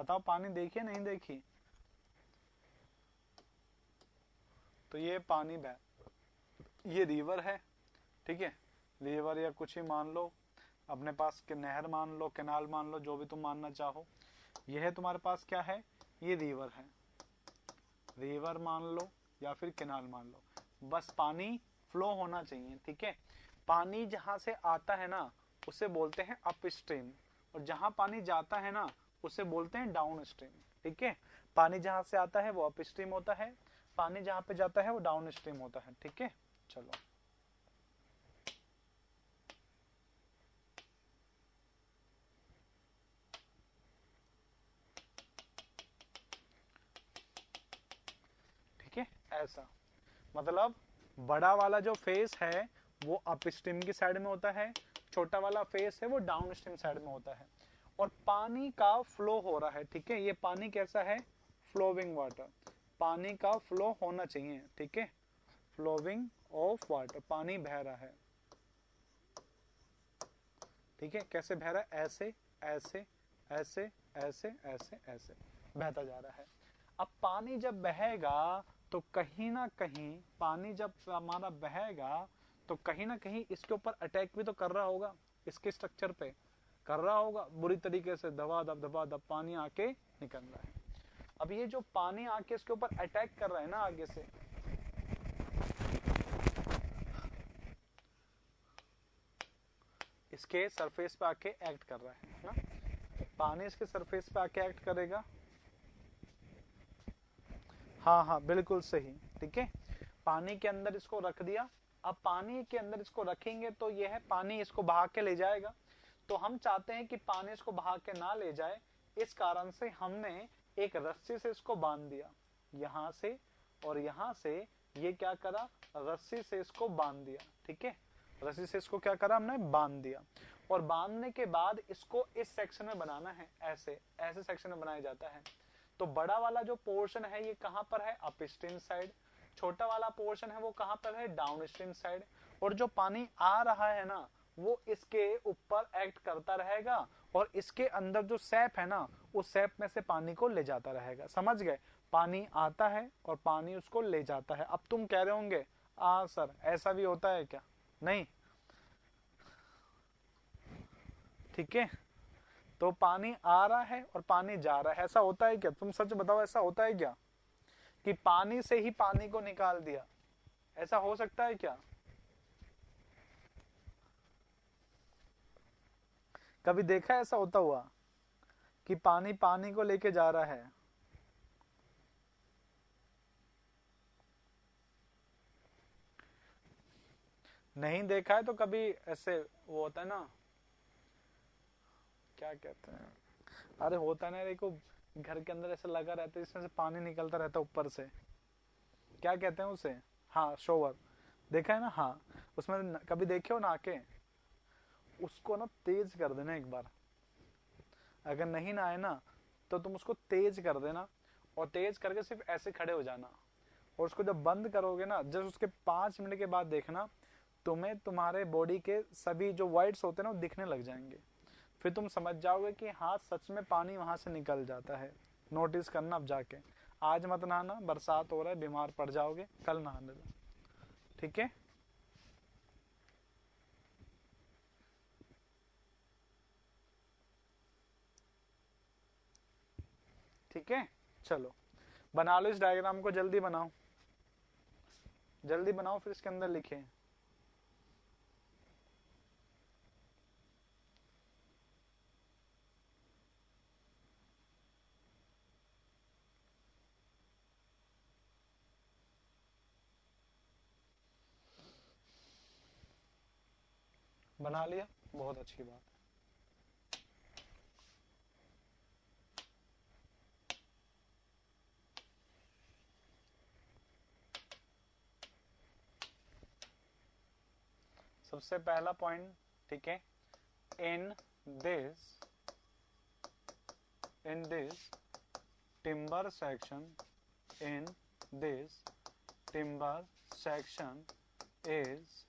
बताओ पानी देखी नहीं देखी? तो ये पानी बह, ये रिवर है, ठीक है, रिवर या कुछ ही मान लो अपने पास, के नहर मान लो, कैनाल मान लो, जो भी तुम मानना चाहो। ये है तुम्हारे पास क्या है, ये रिवर है, रिवर मान लो या फिर कैनाल मान लो, बस पानी फ्लो होना चाहिए, ठीक है। पानी जहां से आता है ना उसे बोलते हैं अप स्ट्रीम, और जहां पानी जाता है ना उसे बोलते हैं डाउन स्ट्रीम, ठीक है। पानी जहां से आता है वो अप स्ट्रीम होता है, पानी जहां पे जाता है वो डाउन स्ट्रीम होता है, ठीक है। चलो ठीक है, ऐसा मतलब बड़ा वाला जो फेस है वो अप स्ट्रीम की साइड में होता है, छोटा वाला फेस है वो डाउन स्ट्रीम साइड में होता है, और पानी का फ्लो हो रहा है, ठीक है। ये पानी कैसा है, फ्लोविंग वाटर, पानी का फ्लो होना चाहिए, ठीक है, फ्लोविंग ऑफ वाटर, पानी बह रहा है, ठीक है। कैसे बह रहा है, ऐसे ऐसे ऐसे ऐसे ऐसे ऐसे बहता जा रहा है। अब पानी जब बहेगा तो कहीं ना कहीं, पानी जब हमारा बहेगा तो कहीं ना कहीं इसके ऊपर अटैक भी तो कर रहा होगा, इसके स्ट्रक्चर पे कर रहा होगा बुरी तरीके से, दबा दब दबा दब पानी आके निकल रहा है। अब ये जो पानी आके इसके ऊपर अटैक कर रहा है ना आगे से, इसके सरफेस पे आके एक्ट कर रहा है ना, पानी इसके सरफेस पे आके एक्ट करेगा, हाँ हाँ बिल्कुल सही, ठीक है। पानी के अंदर इसको रख दिया, अब पानी के अंदर इसको रखेंगे तो यह है पानी इसको बहा के ले जाएगा, तो हम चाहते हैं कि पानी इसको बहा के ना ले जाए, इस कारण से हमने एक रस्सी से इसको बांध दिया, यहां से और यहां से, ये क्या करा, रस्सी से इसको बांध दिया, ठीक है, रस्सी से इसको क्या करा हमने, बांध दिया। और बांधने के बाद इसको इस सेक्शन में बनाना है, ऐसे ऐसे सेक्शन में बनाया जाता है। तो बड़ा वाला जो पोर्शन है ये कहां पर है, अप स्ट्रीम साइड, छोटा वाला पोर्शन है वो कहां पर है, डाउन स्ट्रीम साइड, और जो पानी आ रहा है ना वो इसके ऊपर एक्ट करता रहेगा, और इसके अंदर जो सैप है ना उस सैप में से पानी को ले जाता रहेगा, समझ गए। पानी आता है और पानी उसको ले जाता है। अब तुम कह रहे होंगे सर ऐसा भी होता है क्या, नहीं, ठीक है। तो पानी आ रहा है और पानी जा रहा है, ऐसा होता है क्या, तुम सच बताओ, ऐसा होता है क्या कि पानी से ही पानी को निकाल दिया, ऐसा हो सकता है क्या? कभी देखा ऐसा होता हुआ कि पानी पानी को लेके जा रहा है? नहीं देखा है तो कभी ऐसे वो होता है ना, क्या कहते हैं, अरे होता है ना, देखो घर के अंदर ऐसा लगा रहता है इसमें से पानी निकलता रहता है ऊपर से, क्या कहते हैं उसे, हाँ शोवर, देखा है ना, हाँ। उसमें कभी देखे हो ना आके, उसको ना तेज कर देना एक बार, अगर नहीं ना आए ना तो तुम उसको तेज कर देना, और तेज करके सिर्फ ऐसे खड़े हो जाना, और उसको जब बंद करोगे ना जस्ट उसके 5 मिनट के बाद देखना, तुम्हें तुम्हारे बॉडी के सभी जो वाइट्स होते हैं ना वो दिखने लग जाएंगे, फिर तुम समझ जाओगे कि हाँ सच में पानी वहां से निकल जाता है। नोटिस करना अब जाके, आज मत नहाना, बरसात हो रहा है बीमार पड़ जाओगे, कल नहाने दो, ठीक है। ठीक है, चलो बना लो इस डायग्राम को, जल्दी बनाओ, जल्दी बनाओ, फिर इसके अंदर लिखे। बना लिया, बहुत अच्छी बात। सबसे पहला पॉइंट, ठीक है, in this timber section, in this timber section is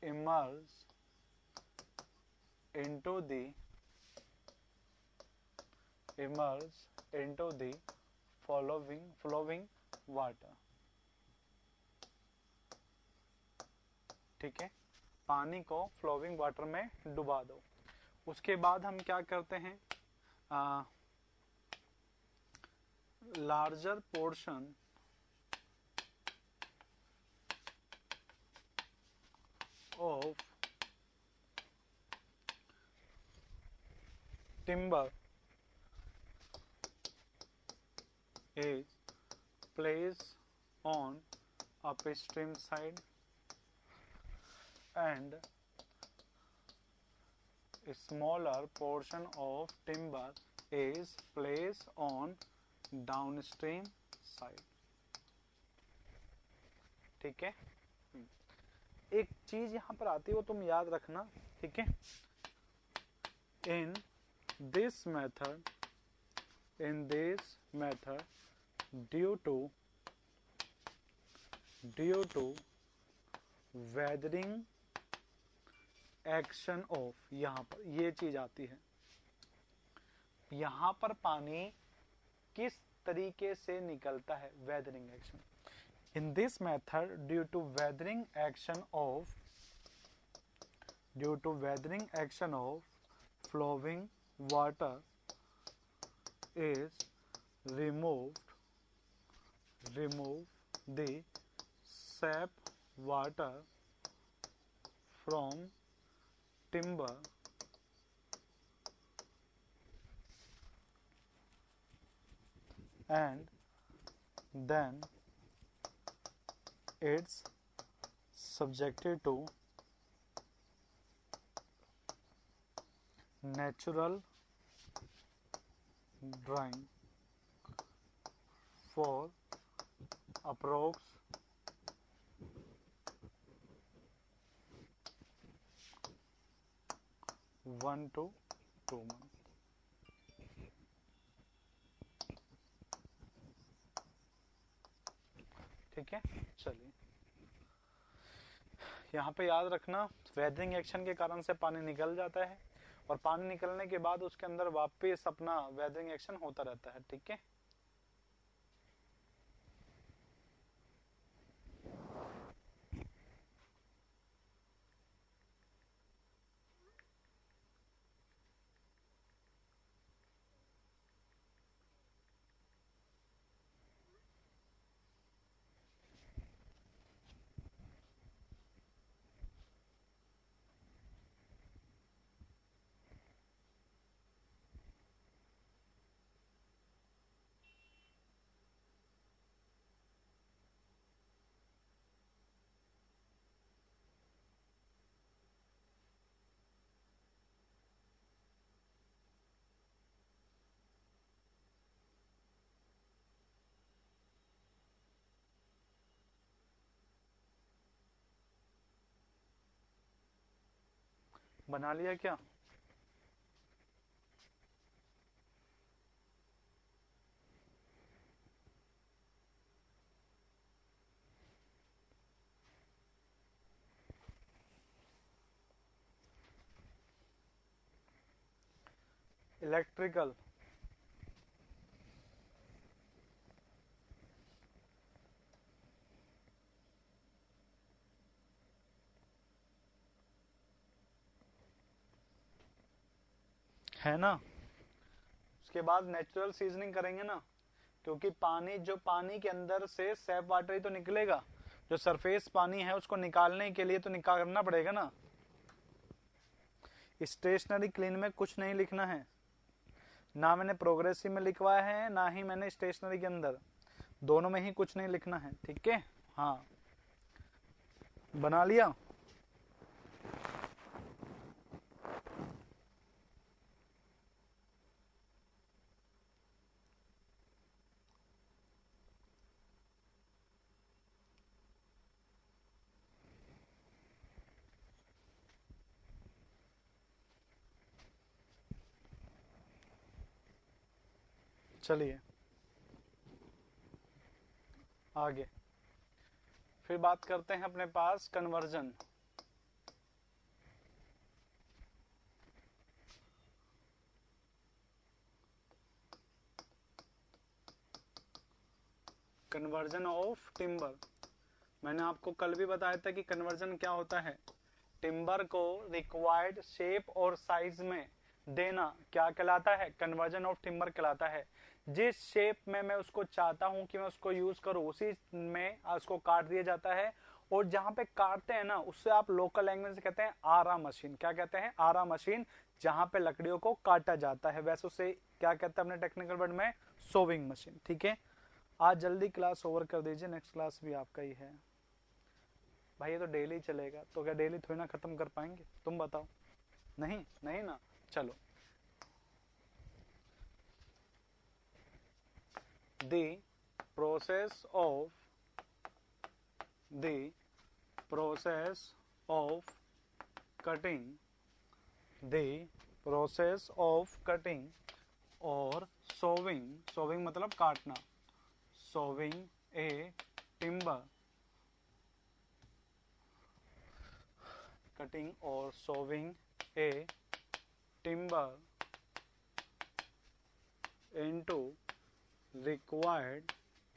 immersed into the emerge into the flowing water. ठीक है, पानी को फ्लोविंग वाटर में डुबा दो। उसके बाद हम क्या करते हैं, larger portion of timber is placed on upstream side and a smaller portion of timber is placed on downstream side. ठीक है, एक चीज यहां पर आती है वो तुम याद रखना, ठीक है। In this method due to weathering action of, यहां पर ये चीज आती है, यहां पर पानी किस तरीके से निकलता है, weathering action. In this method, due to weathering action of flowing water is remove the sap water from timber and then it's subjected to natural drying for approx 1 to 2 months। ठीक है, चलिए यहाँ पे याद रखना, वेदरिंग एक्शन के कारण से पानी निकल जाता है और पानी निकलने के बाद उसके अंदर वापस अपना वेदरिंग एक्शन होता रहता है। ठीक है, बना लिया क्या? इलेक्ट्रिकल है ना। उसके बाद नेचुरल सीजनिंग करेंगे ना, क्योंकि पानी, जो पानी के अंदर से सैप वाटर ही तो निकलेगा, जो सरफेस पानी है उसको निकालने के लिए तो निकालना पड़ेगा ना। स्टेशनरी क्लीन में कुछ नहीं लिखना है, ना मैंने प्रोग्रेसिव में लिखवाया है, ना ही मैंने स्टेशनरी के अंदर, दोनों में ही कुछ नहीं लिखना है। ठीक है, हाँ बना लिया। चलिए आगे फिर बात करते हैं अपने पास कन्वर्जन। Conversion of timber. मैंने आपको कल भी बताया था कि कन्वर्जन क्या होता है, टिम्बर को रिक्वायर्ड शेप और साइज में देना क्या कहलाता है, कन्वर्जन ऑफ टिम्बर कहलाता है। जिस शेप में मैं उसको चाहता हूं कि मैं उसको यूज करूं उसी में उसको काट दिया जाता है। और जहां पे काटते हैं ना उससे आप लोकल लैंग्वेज से कहते हैं आरा मशीन। क्या कहते हैं, आरा मशीन, जहां पे लकड़ियों को काटा जाता है। वैसे उसे क्या कहते हैं अपने टेक्निकल वर्ड में, सोविंग मशीन। ठीक है, आज जल्दी क्लास ओवर कर दीजिए, नेक्स्ट क्लास भी आपका ही है। भाई ये तो डेली चलेगा, तो क्या डेली थोड़ी ना खत्म कर पाएंगे, तुम बताओ। नहीं नहीं ना, चलो। The process of the process of cutting, the process of cutting और sawing, sawing मतलब काटना, sawing a timber, cutting और sawing a timber into required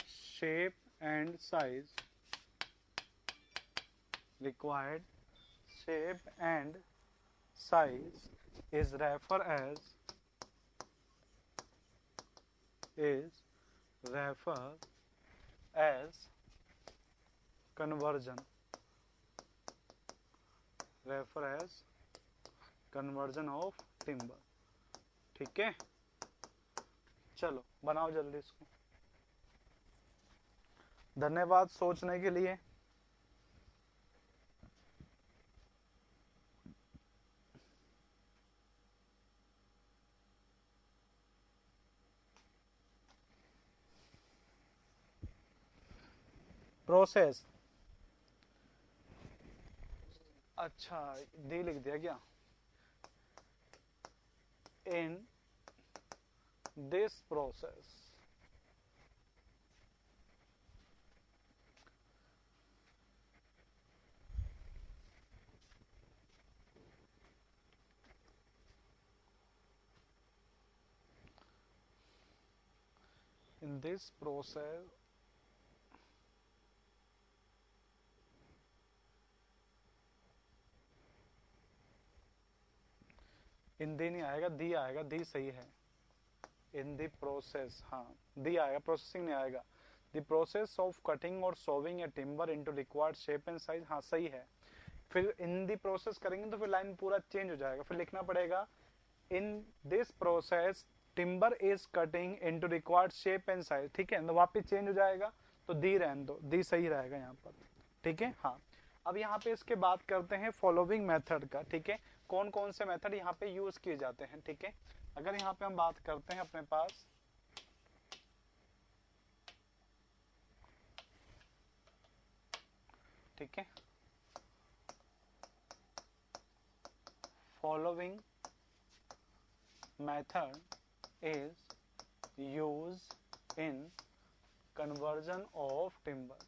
shape and size, required shape and size is refer as conversion, refer as conversion of timber। ठीक है, चलो बनाओ जल्दी इसको। धन्यवाद सोचने के लिए। प्रोसेस, अच्छा दी लिख दिया क्या, in this process in this process इन दी नहीं आएगा, दी आएगा, दी सही है। इन द प्रोसेस, हाँ दी आएगा, प्रोसेसिंग नहीं आएगा। द प्रोसेस ऑफ कटिंग और sowing A timber into required shape and size, हाँ सही है। फिर इन दी प्रोसेस करेंगे तो फिर लाइन पूरा चेंज हो जाएगा, फिर लिखना पड़ेगा in this process timber is cutting into required shape and size. ठीक है, तो वापिस चेंज हो जाएगा, तो दी रहने दो, दी सही रहेगा यहाँ पर। ठीक है, हाँ। अब यहाँ पे इसके बात करते हैं फॉलोइंग मेथड का। ठीक है, कौन कौन से मेथड यहाँ पे यूज किए जाते हैं। ठीक है, अगर यहाँ पे हम बात करते हैं अपने पास, ठीक है, following method is use in conversion of timber,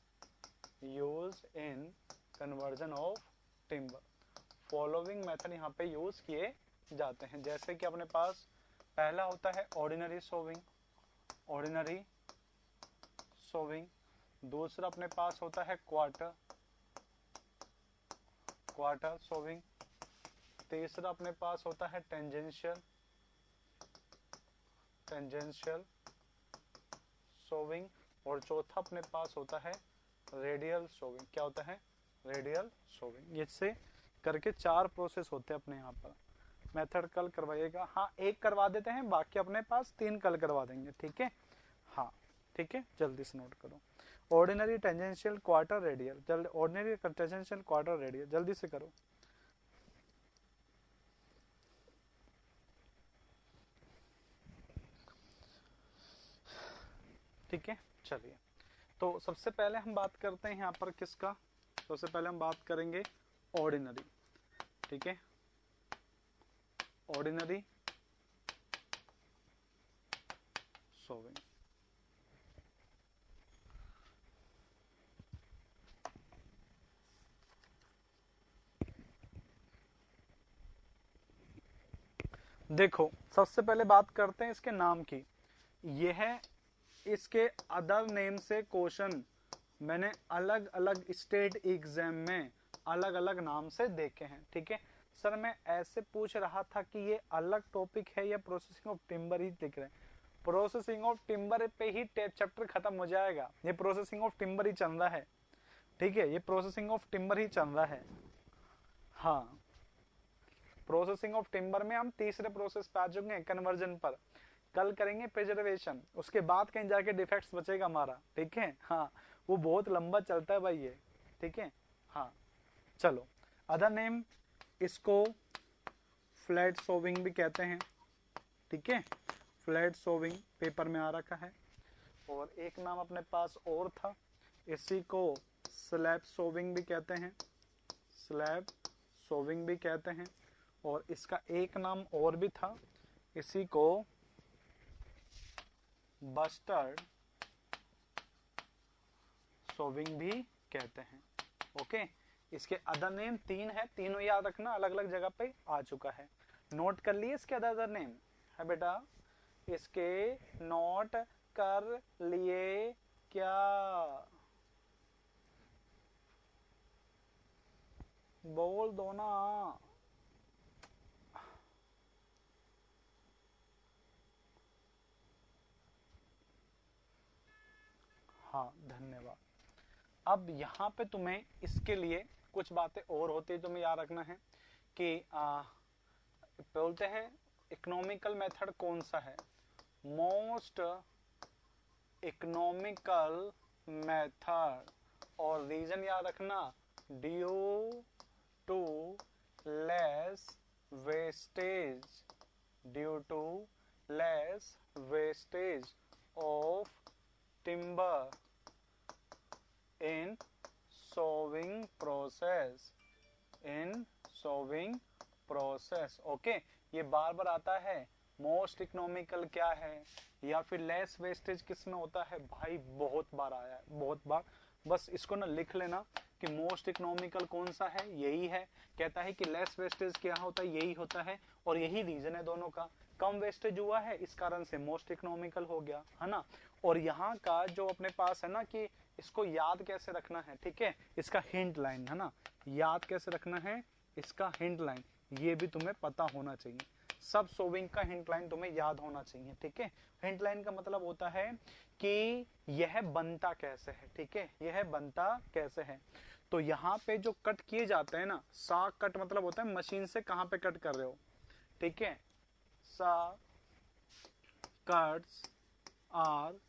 use in conversion of timber. Following method यहाँ पे यूज किए जाते हैं, जैसे कि अपने पास पहला होता है ऑर्डिनरी सोविंग, ऑर्डिनरी सोविंग। दूसरा अपने पास होता है क्वार्टर, क्वार्टर सोविंग। तीसरा अपने पास होता है टेंजेंशियल, टेंजेंशियल सोविंग। और चौथा अपने पास होता है रेडियल सोविंग। क्या होता है, रेडियल सोविंग। इससे करके 4 प्रोसेस होते हैं अपने यहाँ पर। मेथड कल करवाइएगा, हाँ एक करवा देते हैं, बाकी अपने पास 3 कल करवा देंगे। ठीक है, हाँ ठीक है, जल्दी से नोट करो। Ordinary, tangential, quarter, radial. जल्दी, ऑर्डिनरी, टेंजेंशियल, क्वार्टर, रेडियल, जल्दी से करो। ठीक है, चलिए तो सबसे पहले हम बात करते हैं यहाँ पर किसका, सबसे पहले हम बात करेंगे ऑर्डिनरी। ठीक है, ऑर्डिनरी सोविंग। देखो सबसे पहले बात करते हैं इसके नाम की। यह इसके अदर नेम से क्वेश्चन मैंने अलग अलग स्टेट एग्जाम में अलग अलग नाम से देखे हैं। ठीक है सर, मैं ऐसे पूछ रहा था कि ये अलग टॉपिक है या प्रोसेसिंग ऑफ टिम्बर ही लिख रहे हैं। प्रोसेसिंग ऑफ टिम्बर पे ही चैप्टर खत्म हो जाएगा, ये प्रोसेसिंग ऑफ टिम्बर ही चल रहा है। ठीक है, ये प्रोसेसिंग ऑफ टिम्बर ही चल रहा है। हाँ, प्रोसेसिंग ऑफ टिम्बर में हम तीसरे प्रोसेस पे आ चुके हैं, कन्वर्जन पर। कल करेंगे प्रिजर्वेशन, उसके बाद कहीं जाके डिफेक्ट्स बचेगा हमारा। ठीक है, हाँ वो बहुत लंबा चलता है भाई ये। ठीक है, हाँ चलो। अदर नेम, इसको फ्लैट सोविंग भी कहते हैं। ठीक है, फ्लैट सोविंग पेपर में आ रखा है। और एक नाम अपने पास और था, इसी को स्लैब सोविंग भी कहते हैं, स्लैब सोविंग भी कहते हैं। और इसका एक नाम और भी था, इसी को बस्टर्ड सोविंग भी कहते हैं। ओके, इसके अदर नेम 3 है, तीनों याद रखना, अलग अलग जगह पे आ चुका है। नोट कर लिए इसके अदर नेम है बेटा, इसके नोट कर लिए क्या? बोल दो ना। हाँ धन्यवाद। अब यहाँ पे तुम्हें इसके लिए कुछ बातें और होती है तुम्हें याद रखना है कि बोलते हैं इकोनॉमिकल मेथड कौन सा है, मोस्ट इकोनॉमिकल मेथड। और रीजन याद रखना, due to less wastage, due to less wastage of timber in sowing process, in sowing process। Okay, ये बार बार आता है। मोस्ट इकोनॉमिकल क्या है या फिर लेस वेस्टेज किस में होता है भाई, बहुत बार आया है, बहुत बार। बस इसको ना लिख लेना कि मोस्ट इकोनॉमिकल कौन सा है, यही है। कहता है कि लेस वेस्टेज क्या होता है, यही होता है। और यही रीजन है दोनों का, कम वेस्टेज हुआ है इस कारण से मोस्ट इकोनॉमिकल हो गया, है ना। और यहाँ का जो अपने पास है ना कि इसको याद कैसे रखना है, ठीक है, इसका हिंट लाइन है ना, याद कैसे रखना है इसका हिंट लाइन, ये भी तुम्हें पता होना चाहिए। सब सोविंग का हिंट लाइन तुम्हें याद होना चाहिए। ठीक है, हिंट लाइन का मतलब होता है कि यह बनता कैसे है। ठीक है, यह बनता कैसे है। तो यहाँ पे जो कट किए जाते हैं ना, सा कट मतलब होता है मशीन से कहाँ पे कट कर रहे हो। ठीक है, saw cuts are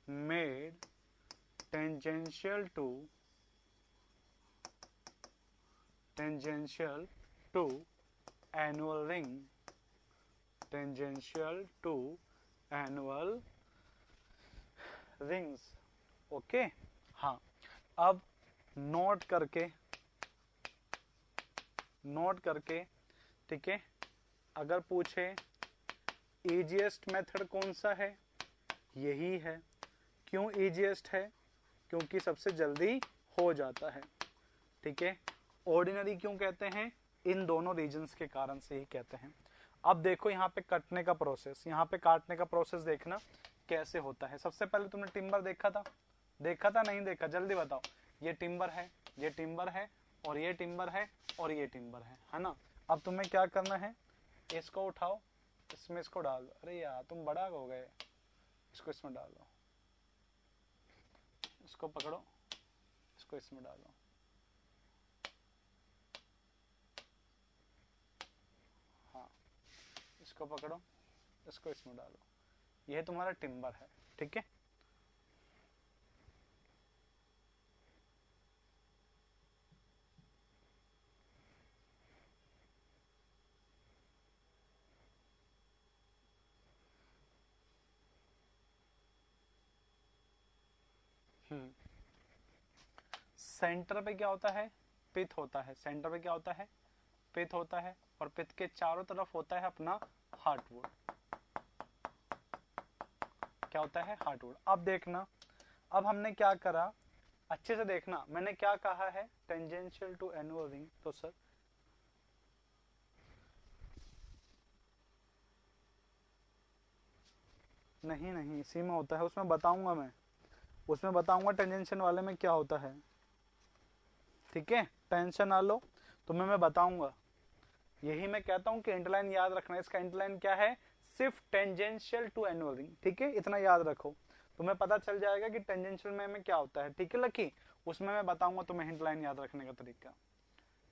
made tangential to annual ring, tangential to annual rings। Okay, हाँ अब नोट करके ठीक है, अगर पूछे इजीएस्ट मेथड कौन सा है, यही है। क्यों इजीएस्ट है, क्योंकि सबसे जल्दी हो जाता है। ठीक है, ऑर्डिनरी क्यों कहते हैं, इन दोनों रीजंस के कारण से ही कहते हैं। अब देखो यहाँ पे कटने का प्रोसेस, यहाँ पे काटने का प्रोसेस देखना कैसे होता है। सबसे पहले तुमने टिम्बर देखा था नहीं देखा, जल्दी बताओ। ये टिम्बर है, ये टिम्बर है, और ये टिम्बर है, और ये टिम्बर है ना। अब तुम्हें क्या करना है, इसको उठाओ, इसमें इसको डाल दो। अरे यार तुम बड़ा हो गए, इसको इसमें डाल दो, इसको पकड़ो, इसको इसमें डालो। हाँ, इसको पकड़ो, इसको इसमें डालो। यह तुम्हारा टिम्बर है। ठीक है, सेंटर पे क्या होता है, पिथ होता है। सेंटर पे क्या होता है, पिथ होता है। और पिथ के चारों तरफ होता है अपना हार्टवुड। क्या होता है, हार्टवुड। अब देखना, अब हमने क्या करा, अच्छे से देखना, मैंने क्या कहा है, टेंजेंशियल टू एनुअल रिंग। तो सर नहीं नहीं, इसी में होता है, उसमें बताऊंगा मैं, उसमें बताऊंगा टेंजेंशियल वाले में क्या होता है। ठीक है, टेंशन ना लो, तुम्हें मैं बताऊंगा। यही मैं कहता हूं कि इंटरलाइन याद रखना। इसका इंटरलाइन क्या है? सिर्फ टेंजेंशियल टू एनुअल रिंग। ठीक है, इतना याद रखो, तुम्हें पता चल जाएगा कि टेंजेंशियल में क्या होता है। ठीक है लकी, उसमें मैं बताऊंगा तुम्हें हिंटलाइन याद रखने का तरीका।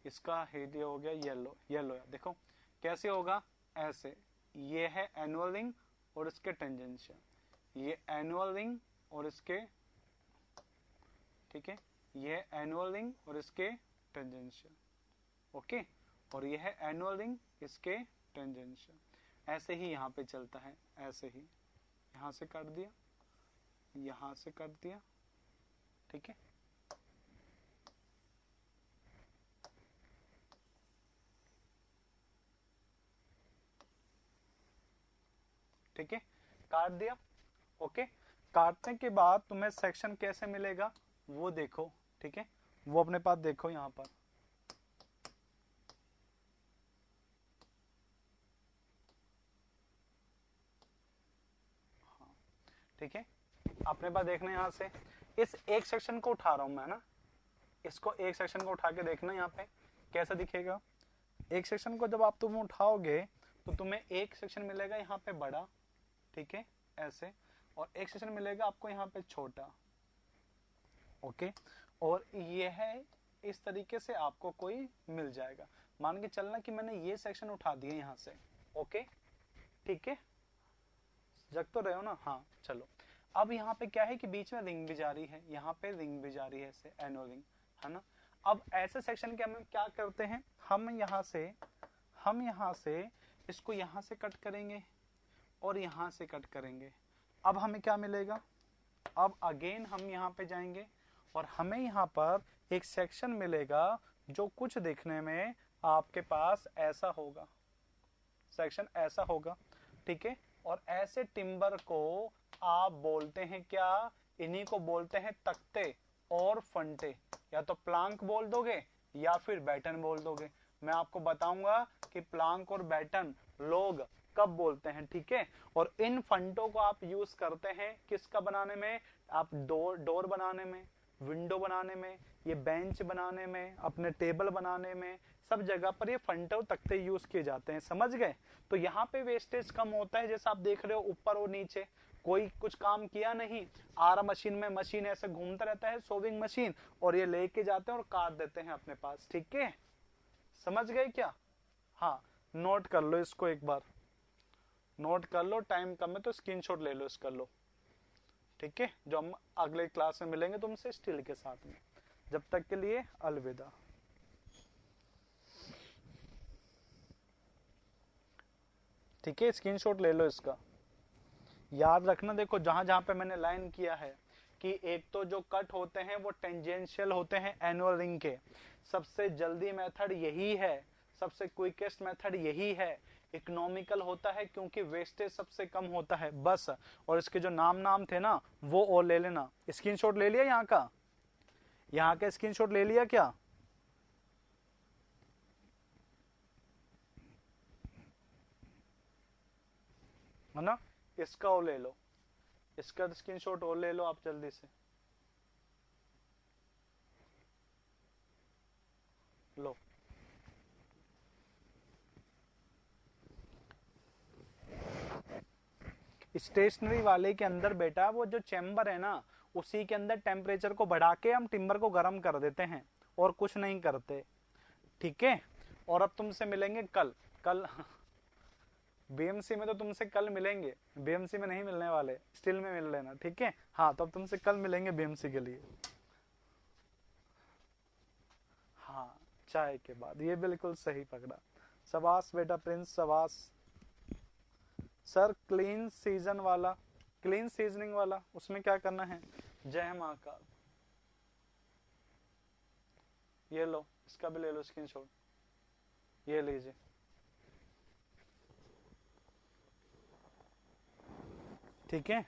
इसका हेड ये हो गया येलो, येलो देखो कैसे होगा, ऐसे, ये है एनुअल रिंग और इसके टेंजेंशियल, ये एनुअल रिंग और इसके, ठीक है, ये एनुअल रिंग और इसके टेंजेंशियल, ओके, और ये है एनुअल रिंग इसके टेंजेंशियल। ऐसे ही यहाँ पे चलता है, ऐसे ही यहाँ से काट दिया, यहाँ से काट दिया, ठीक है। ठीक है, काट दिया, ओके। काटने के बाद तुम्हें सेक्शन कैसे मिलेगा वो देखो, ठीक है, वो अपने पास देखो यहाँ पर। हाँ, ठीक है, अपने पास देखना यहाँ से, इस एक सेक्शन को उठा रहा हूं मैं ना, इसको एक सेक्शन को उठा के देखना यहाँ पे कैसा दिखेगा। एक सेक्शन को जब आप तुम उठाओगे तो तुम्हें एक सेक्शन मिलेगा यहाँ पे बड़ा, ठीक है, ऐसे, और एक सेक्शन मिलेगा आपको यहाँ पे छोटा, ओके। और ये है, इस तरीके से आपको कोई मिल जाएगा। मान के चलना कि मैंने ये सेक्शन उठा दिए यहाँ से, ओके, ठीक है, जग तो रहे हो ना, हाँ चलो। अब यहाँ पे क्या है कि बीच में रिंग भी जारी है, यहाँ पे रिंग भी जारी है, ऐसे एनुअल रिंग है ना। अब ऐसे सेक्शन के हम क्या करते हैं, हम यहाँ से इसको यहाँ से कट करेंगे और यहाँ से कट करेंगे। अब हमें क्या मिलेगा, अब अगेन हम यहाँ पे जाएंगे और हमें यहाँ पर एक सेक्शन मिलेगा जो कुछ देखने में आपके पास ऐसा होगा, सेक्शन ऐसा होगा, ठीक है। और ऐसे टिम्बर को आप बोलते हैं क्या, इन्हीं को बोलते हैं तख्ते और फंटे। या तो प्लांक बोल दोगे या फिर बैटन बोल दोगे। मैं आपको बताऊंगा कि प्लांक और बैटन लोग कब बोलते हैं, ठीक है। और इन फंटों को आप यूज करते हैं किसका बनाने में, आप डोर बनाने में, विंडो बनाने में, ये बेंच बनाने में, अपने टेबल बनाने में, सब जगह पर ये फंटे और तख्ते यूज किए जाते हैं, समझ गए। तो यहाँ पे वेस्टेज कम होता है, जैसा आप देख रहे हो ऊपर और नीचे कोई कुछ काम किया नहीं, आरा मशीन में मशीन ऐसे घूमता रहता है, सोविंग मशीन, और ये लेके जाते हैं और काट देते हैं अपने पास, ठीक है, समझ गए क्या। हाँ, नोट कर लो इसको, एक बार नोट कर लो, टाइम कम है तो स्क्रीनशॉट ले लो इसका, लो, ठीक है। जो हम अगले क्लास में मिलेंगे तुमसे स्टील के साथ में, जब तक के लिए अलविदा। ठीक है, स्क्रीनशॉट ले लो इसका, याद रखना। देखो जहां जहां पे मैंने लाइन किया है कि एक तो जो कट होते हैं वो टेंजेंशियल होते हैं एनुअल रिंग के, सबसे जल्दी मेथड यही है, सबसे क्विकेस्ट मेथड यही है, इकोनॉमिकल होता है क्योंकि वेस्टेज सबसे कम होता है, बस। और इसके जो नाम थे ना वो और ले लेना। स्क्रीनशॉट ले लिया यहाँ का स्क्रीनशॉट ले लिया क्या, है ना। इसका और ले लो, इसका स्क्रीनशॉट और ले लो आप जल्दी से, लो। स्टेशनरी वाले के अंदर बेटा वो जो चैम्बर है ना, उसी के अंदर टेम्परेचर को बढ़ा के हम टिम्बर को गर्म कर देते हैं और कुछ नहीं करते, ठीक है। और अब तुमसे मिलेंगे कल, कल बीएमसी में तो तुमसे कल मिलेंगे, बीएमसी में नहीं मिलने वाले, स्टील में मिल लेना, ठीक है। हाँ, तो अब तुमसे कल मिलेंगे बीएमसी के लिए, हाँ, चाय के बाद, ये बिल्कुल सही पकड़ा। शबाश बेटा प्रिंस, शबाश। सर क्लीन सीजन वाला, क्लीन सीजनिंग वाला, उसमें क्या करना है, जय महाकाल, ये लो, इसका भी ले लो स्क्रीनशॉट, ये लीजिए। ठीक है,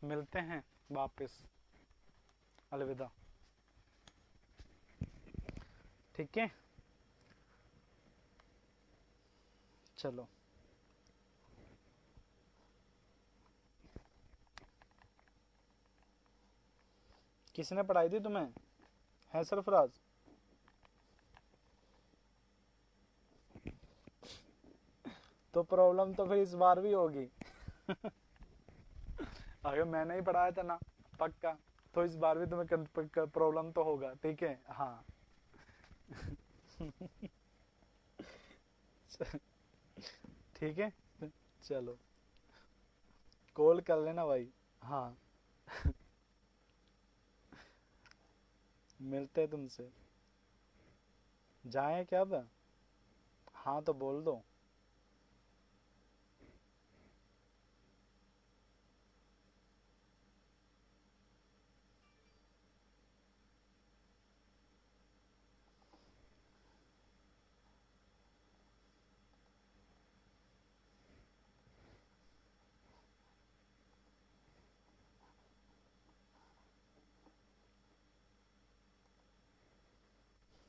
मिलते हैं वापस। अलविदा। ठीक है, चलो। किसने पढ़ाई थी तुम्हें? है सरफराज? तो प्रॉब्लम तो फिर इस बार भी होगी। अगर मैंने ही पढ़ाया था ना पक्का, तो इस बार भी तुम्हें प्रॉब्लम तो होगा। ठीक है, हाँ। ठीक है, चलो कॉल कर लेना भाई। हाँ। मिलते हैं तुमसे। जाएं क्या अब? हाँ तो बोल दो।